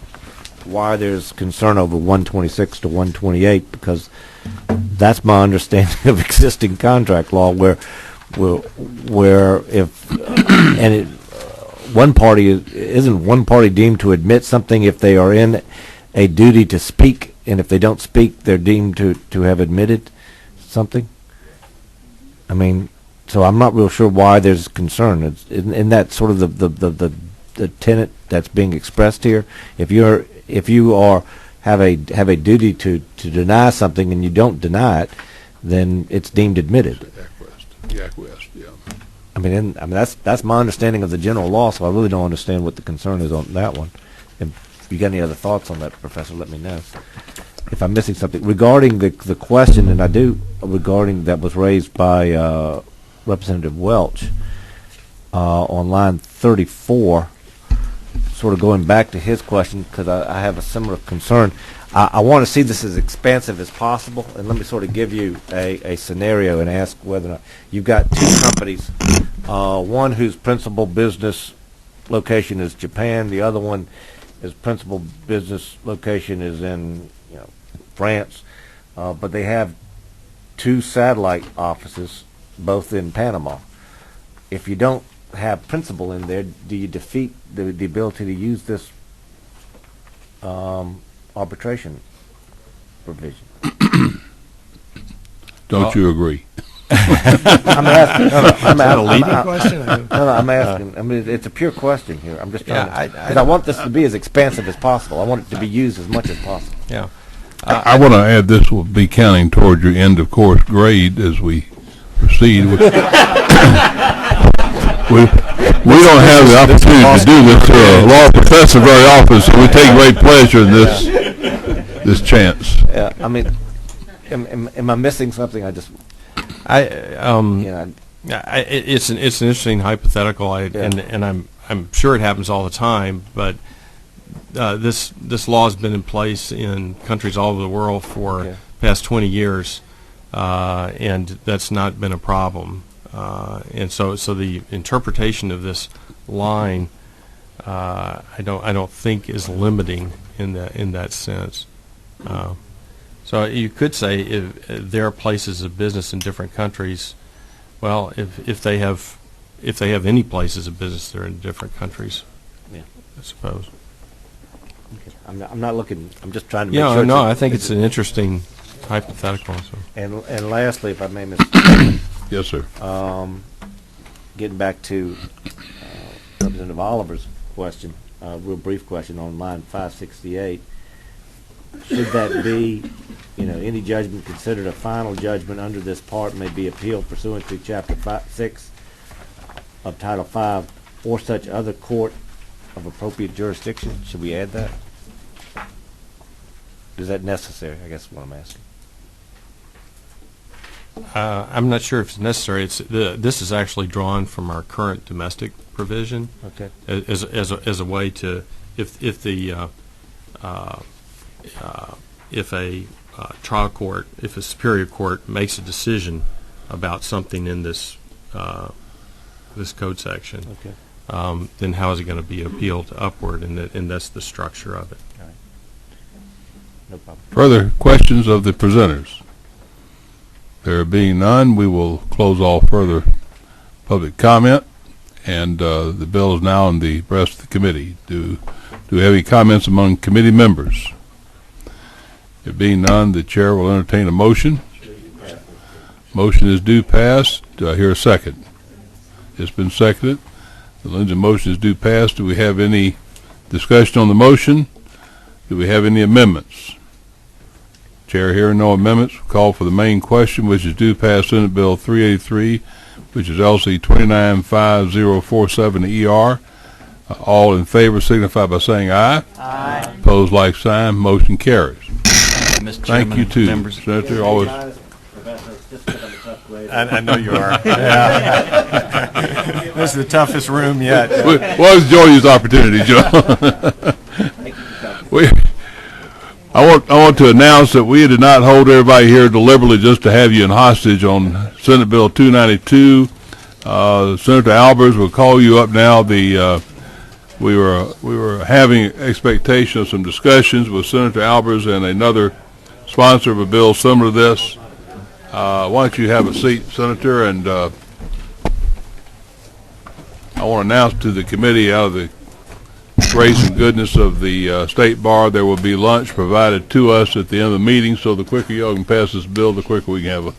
why there's concern over 126 to 128, because that's my understanding of existing contract law, where if and it, one party isn't one party deemed to admit something if they are in a duty to speak, and if they don't speak, they're deemed to have admitted something. I mean, so I'm not real sure why there's concern. It's in that sort of the tenet that's being expressed here. If you have a duty to deny something and you don't deny it, then it's deemed admitted. Acquiesced, yeah. I mean, that's my understanding of the general law. So I really don't understand what the concern is on that one. If you got any other thoughts on that, Professor, let me know. If I'm missing something regarding the question, and I do regarding that was raised by Representative Welch on line 34, sort of going back to his question, because I have a similar concern. I want to see this as expansive as possible, and let me sort of give you a scenario and ask whether or not you've got two companies, one whose principal business location is Japan, the other one his principal business location is in France, but they have two satellite offices, both in Panama. If you don't have principal in there, do you defeat the ability to use this arbitration provision? Don't you agree? I'm asking. I'm a leading question? No, I'm asking. I mean, it's a pure question here. I'm just trying to, because I want this to be as expansive as possible. I want it to be used as much as possible. Yeah. I want to add this will be counting toward your end of course grade as we proceed. We don't have the opportunity to do this to a law professor very often, so we take great pleasure in this. this chance. I mean, am I missing something? It's an interesting hypothetical, and I'm sure it happens all the time. But this law has been in place in countries all over the world for the past 20 years, and that's not been a problem. And so the interpretation of this line, I don't think is limiting in that sense. So you could say if there are places of business in different countries, well, if they have any places of business that are in different countries, I suppose. Okay. I'm not looking. I'm just trying to make sure. No, I think it's an interesting hypothetical. So. And lastly, if I may, Mr. Chairman. Yes, sir. Getting back to Representative Oliver's question, real brief question on line 568. Should that be, any judgment considered a final judgment under this part may be appealed pursuant to Chapter 6 of Title 5 or such other court of appropriate jurisdiction? Should we add that? Is that necessary? I guess is what I'm asking. I'm not sure if it's necessary. This is actually drawn from our current domestic provision. Okay. As a way to, if a trial court, if a superior court makes a decision about something in this code section, then how is it going to be appealed upward? And that's the structure of it. All right. No problem. Further questions of the presenters? There being none, we will close all further public comment, and the bill is now in the rest of the committee. Do we have any comments among committee members? There being none, the chair will entertain a motion. Motion is due pass. Do I hear a second? It's been seconded. The Lindsay motion is due pass. Do we have any discussion on the motion? Do we have any amendments? Chair hearing no amendments, call for the main question, which is due pass Senate Bill 383, which is LC 295047ER. All in favor signify by saying aye. Aye. Opposed, like sign. Motion carries. Mr. Thank you, too, members. Senator. Always. I know you are. Yeah. This is the toughest room yet. Well, enjoy this opportunity, Joe. I want to announce that we did not hold everybody here deliberately just to have you in hostage on Senate Bill 292. Senator Albers will call you up now. We were having expectation of some discussions with Senator Albers and another sponsor of a bill similar to this. Why don't you have a seat, Senator? And I want to announce to the committee, out of the grace and goodness of the State Bar, there will be lunch provided to us at the end of the meeting, so the quicker y'all can pass this bill, the quicker we can have a...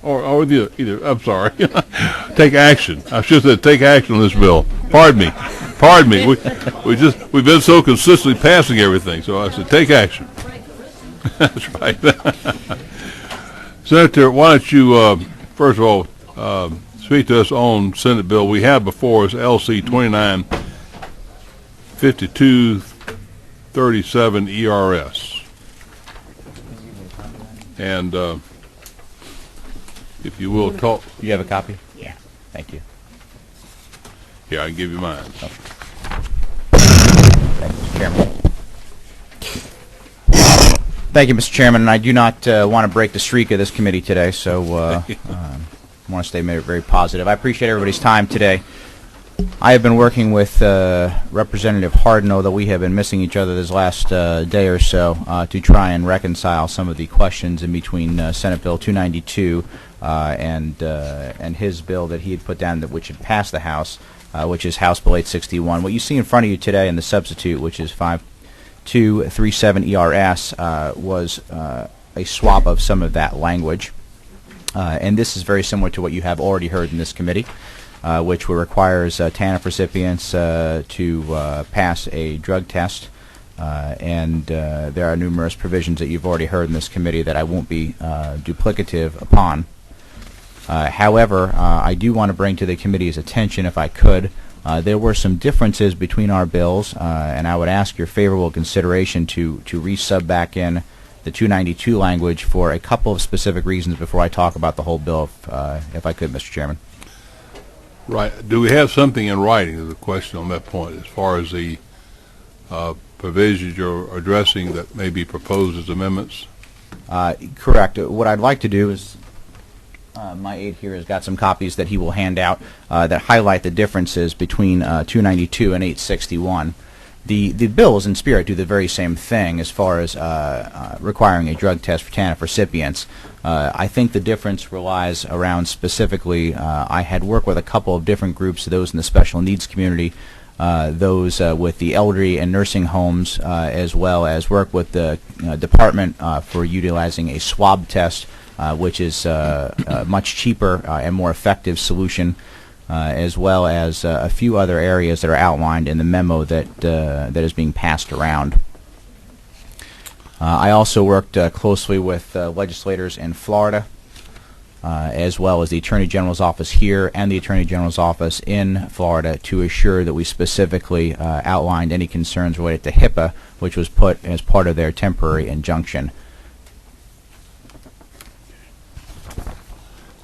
Or either, I'm sorry. Take action. I should have said take action on this bill. Pardon me. We've been so consistently passing everything, so I said take action. That's right. Senator, why don't you, first of all, speak to us on Senate bill we have before us, LC 295237 ERS. And if you will call. You have a copy? Yeah. Thank you. Yeah, I can give you mine. Oh. Thank you, Mr. Chairman. Thank you, Mr. Chairman. And I do not want to break the streak of this committee today, so I want to stay very positive. I appreciate everybody's time today. I have been working with Representative Hardin, although we have been missing each other this last day or so, to try and reconcile some of the questions in between Senate Bill 292 and his bill that he had put down, which had passed the House, which is House Bill 861. What you see in front of you today in the substitute, which is 5237 ERS, was a swap of some of that language. And this is very similar to what you have already heard in this committee, which requires TANF recipients to pass a drug test. And there are numerous provisions that you've already heard in this committee that I won't be duplicative upon. However, I do want to bring to the committee's attention, if I could, There were some differences between our bills, and I would ask your favorable consideration to re-sub back in the 292 language for a couple of specific reasons before I talk about the whole bill, if I could, Mr. Chairman. Right. Do we have something in writing is the question on that point as far as the provisions you're addressing that may be proposed as amendments? Correct. What I'd like to do is, my aide here has got some copies that he will hand out that highlight the differences between 292 and 861. The bills in spirit do the very same thing as far as requiring a drug test for TANF recipients. I think the difference relies around specifically, I had worked with a couple of different groups, those in the special needs community, those with the elderly and nursing homes, as well as work with the department for utilizing a swab test, which is a much cheaper and more effective solution, as well as a few other areas that are outlined in the memo that is being passed around. I also worked closely with legislators in Florida, as well as the Attorney General's office here and the Attorney General's office in Florida to assure that we specifically outlined any concerns related to HIPAA, which was put as part of their temporary injunction.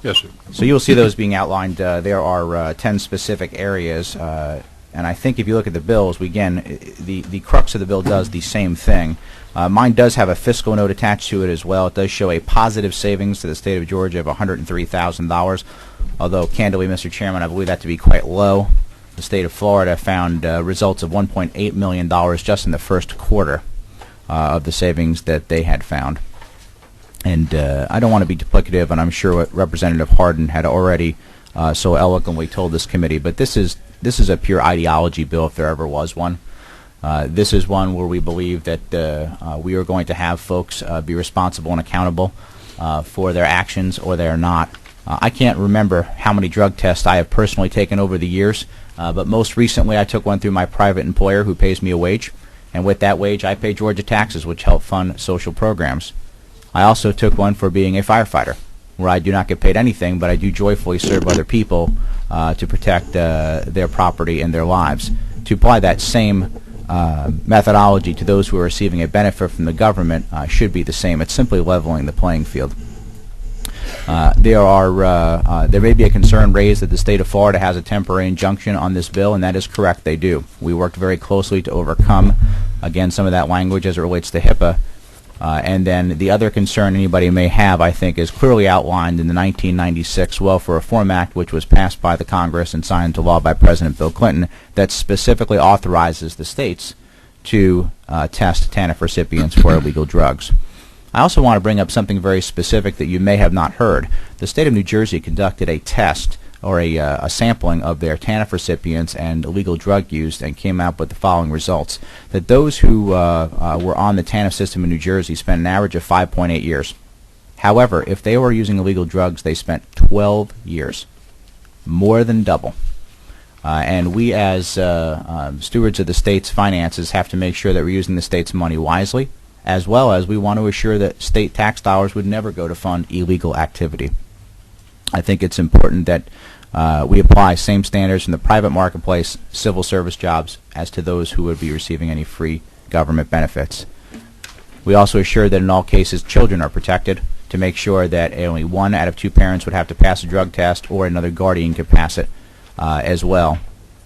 Yes, sir. So you'll see those being outlined. There are 10 specific areas, and I think if you look at the bills, the crux of the bill does the same thing. Mine does have a fiscal note attached to it as well. It does show a positive savings to the state of Georgia of $103,000, although candidly, Mr. Chairman, I believe that to be quite low. The state of Florida found results of $1.8 million just in the first quarter of the savings that they had found. And I don't want to be duplicative, and I'm sure what Representative Hardin had already so eloquently told this committee, but this is a pure ideology bill if there ever was one. This is one where we believe that we are going to have folks be responsible and accountable for their actions, or they are not. I can't remember how many drug tests I have personally taken over the years, but most recently I took one through my private employer who pays me a wage, and with that wage I pay Georgia taxes, which help fund social programs. I also took one for being a firefighter, where I do not get paid anything, but I do joyfully serve other people to protect their property and their lives. To apply that same methodology to those who are receiving a benefit from the government should be the same. It's simply leveling the playing field. There may be a concern raised that the state of Florida has a temporary injunction on this bill, and that is correct, they do. We worked very closely to overcome, again, some of that language as it relates to HIPAA. And then the other concern anybody may have, I think, is clearly outlined in the 1996 Welfare Reform Act, which was passed by the Congress and signed into law by President Bill Clinton, that specifically authorizes the states to test TANF recipients for illegal drugs. I also want to bring up something very specific that you may have not heard. The state of New Jersey conducted a test or a sampling of their TANF recipients and illegal drug use, and came out with the following results: that those who were on the TANF system in New Jersey spent an average of 5.8 years. However, if they were using illegal drugs, they spent 12 years, more than double. And we, as stewards of the state's finances, have to make sure that we're using the state's money wisely, as well as we want to assure that state tax dollars would never go to fund illegal activity. I think it's important that we apply same standards in the private marketplace, civil service jobs, as to those who would be receiving any free government benefits. We also assure that in all cases children are protected, to make sure that only 1 out of 2 parents would have to pass a drug test, or another guardian could pass it as well.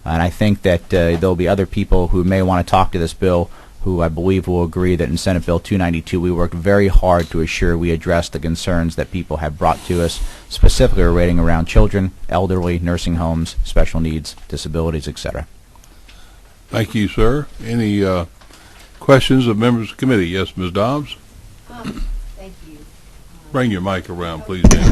And I think that there will be other people who may want to talk to this bill who I believe will agree that in Senate Bill 292 we worked very hard to assure we address the concerns that people have brought to us, specifically relating around children, elderly, nursing homes, special needs, disabilities, etc. Thank you, sir. Any questions of members of the committee? Yes, Ms. Dobbs? Thank you. Bring your mic around, please, Dan.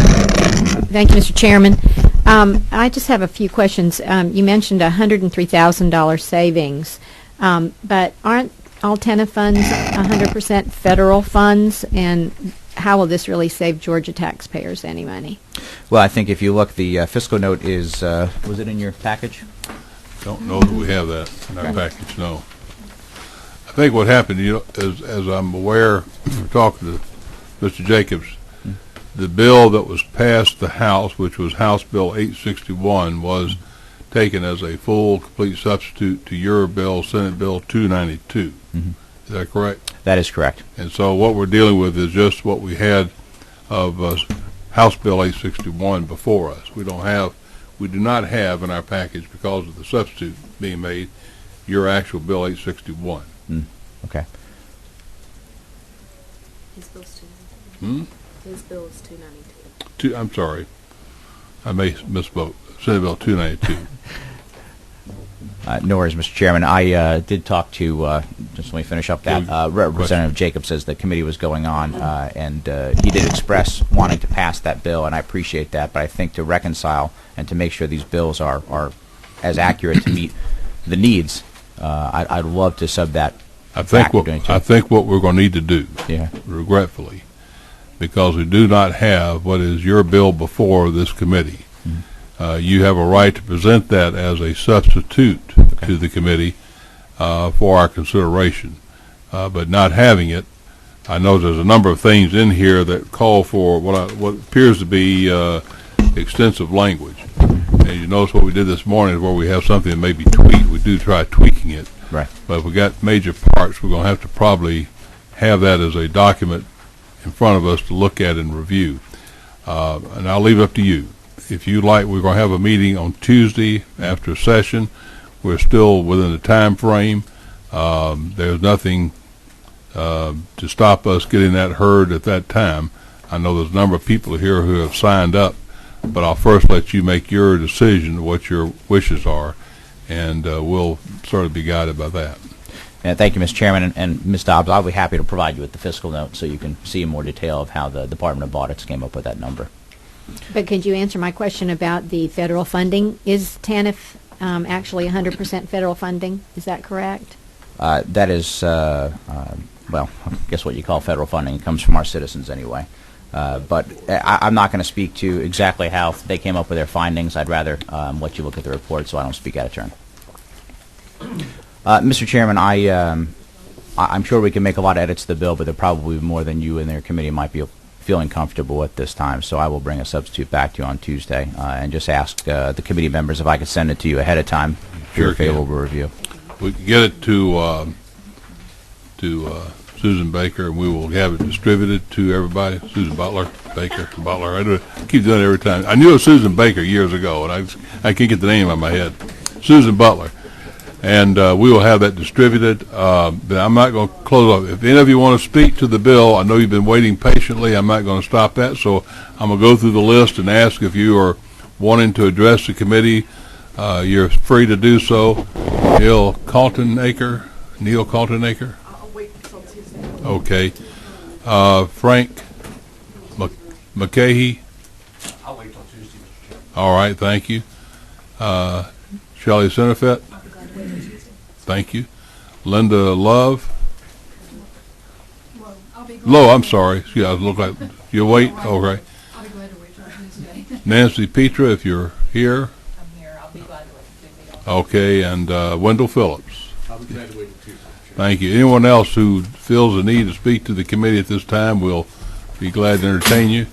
Thank you, Mr. Chairman. I just have a few questions. You mentioned $103,000 savings, but aren't all TANF funds 100% federal funds, and how will this really save Georgia taxpayers any money? Well, I think if you look, the fiscal note is, was it in your package? Don't know that we have that in our package, no. I think what happened, as I'm aware from talking to Mr. Jacobs, the bill that was passed the House, which was House Bill 861, was taken as a full, complete substitute to your bill, Senate Bill 292. Mm-hmm. Is that correct? That is correct. And so what we're dealing with is just what we had of House Bill 861 before us. We do not have in our package, because of the substitute being made, your actual Bill 861. Okay. His bill's 292. His bill is 292. I'm sorry. I misspoke. Senate Bill 292. No worries, Mr. Chairman. I did talk to, just let me finish up that, Representative Jacobs says the committee was going on, and he did express wanting to pass that bill, and I appreciate that, but I think to reconcile and to make sure these bills are as accurate to meet the needs, I'd love to sub that. I think what we're going to need to do, regretfully, because we do not have what is your bill before this committee, you have a right to present that as a substitute to the committee for our consideration. But not having it, I know there's a number of things in here that call for what appears to be extensive language. And you notice what we did this morning is where we have something that may be tweaked. We do try tweaking it. Right. But if we got major parts, we're going to have to probably have that as a document in front of us to look at and review. And I'll leave it up to you. If you like, we're going to have a meeting on Tuesday after session. We're still within the time frame. There's nothing to stop us getting that heard at that time. I know there's a number of people here who have signed up, but I'll first let you make your decision, what your wishes are, and we'll sort of be guided by that. Thank you, Mr. Chairman. And Ms. Dobbs, I'll be happy to provide you with the fiscal note so you can see in more detail of how the Department of Audits came up with that number. But could you answer my question about the federal funding? Is TANF actually 100% federal funding? Is that correct? That is, well, I guess what you call federal funding. It comes from our citizens anyway. But I'm not going to speak to exactly how they came up with their findings. I'd rather let you look at the report so I don't speak out of turn. Mr. Chairman, I'm sure we can make a lot of edits to the bill, but there probably more than you and their committee might be feeling comfortable at this time. So I will bring a substitute back to you on Tuesday and just ask the committee members if I could send it to you ahead of time for your favorable review. We can get it to Susan Baker, and we will have it distributed to everybody. Susan Butler, Baker, Butler. I keep doing it every time. I knew it was Susan Baker years ago, and I can't get the name out of my head. Susan Butler. And we will have that distributed. But I'm not going to close off. If any of you want to speak to the bill, I know you've been waiting patiently. I'm not going to stop that. So I'm going to go through the list and ask if you are wanting to address the committee. You're free to do so. Neil Kaltenaker. I'll wait until Tuesday. Okay. Frank McCahey. I'll wait till Tuesday, Mr. Chairman. All right, thank you. Shelley Centerfit. Thank you. Linda Love. I'm sorry. Yeah, I look like you wait. Okay. I'll be glad to wait till Tuesday. Nancy Petra, if you're here. I'm here. I'll be glad to wait till Tuesday. Okay, and Wendell Phillips. I'll be glad to wait till Tuesday. Thank you. Anyone else who feels the need to speak to the committee at this time, we'll be glad to entertain you.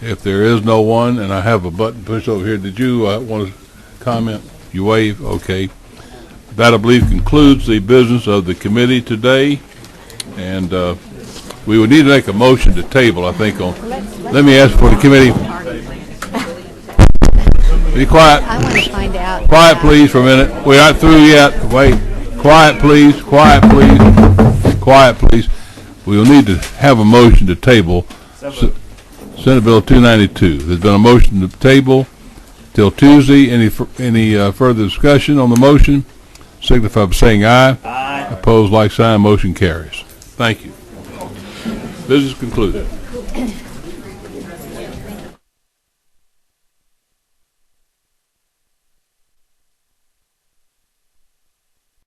If there is no one, and I have a button pushed over here, did you want to comment? You wave? Okay. That, I believe, concludes the business of the committee today, and we would need to make a motion to table, I think. Let me ask for the committee. Be quiet. I want to find out. Quiet, please, for a minute. We're not through yet. Wait. Quiet, please. Quiet, please. Quiet, please. We will need to have a motion to table Senate Bill 292. There's been a motion to table till Tuesday. Any further discussion on the motion? Signify by saying aye. Aye. Opposed, like sign. Motion carries. Thank you. Business concluded.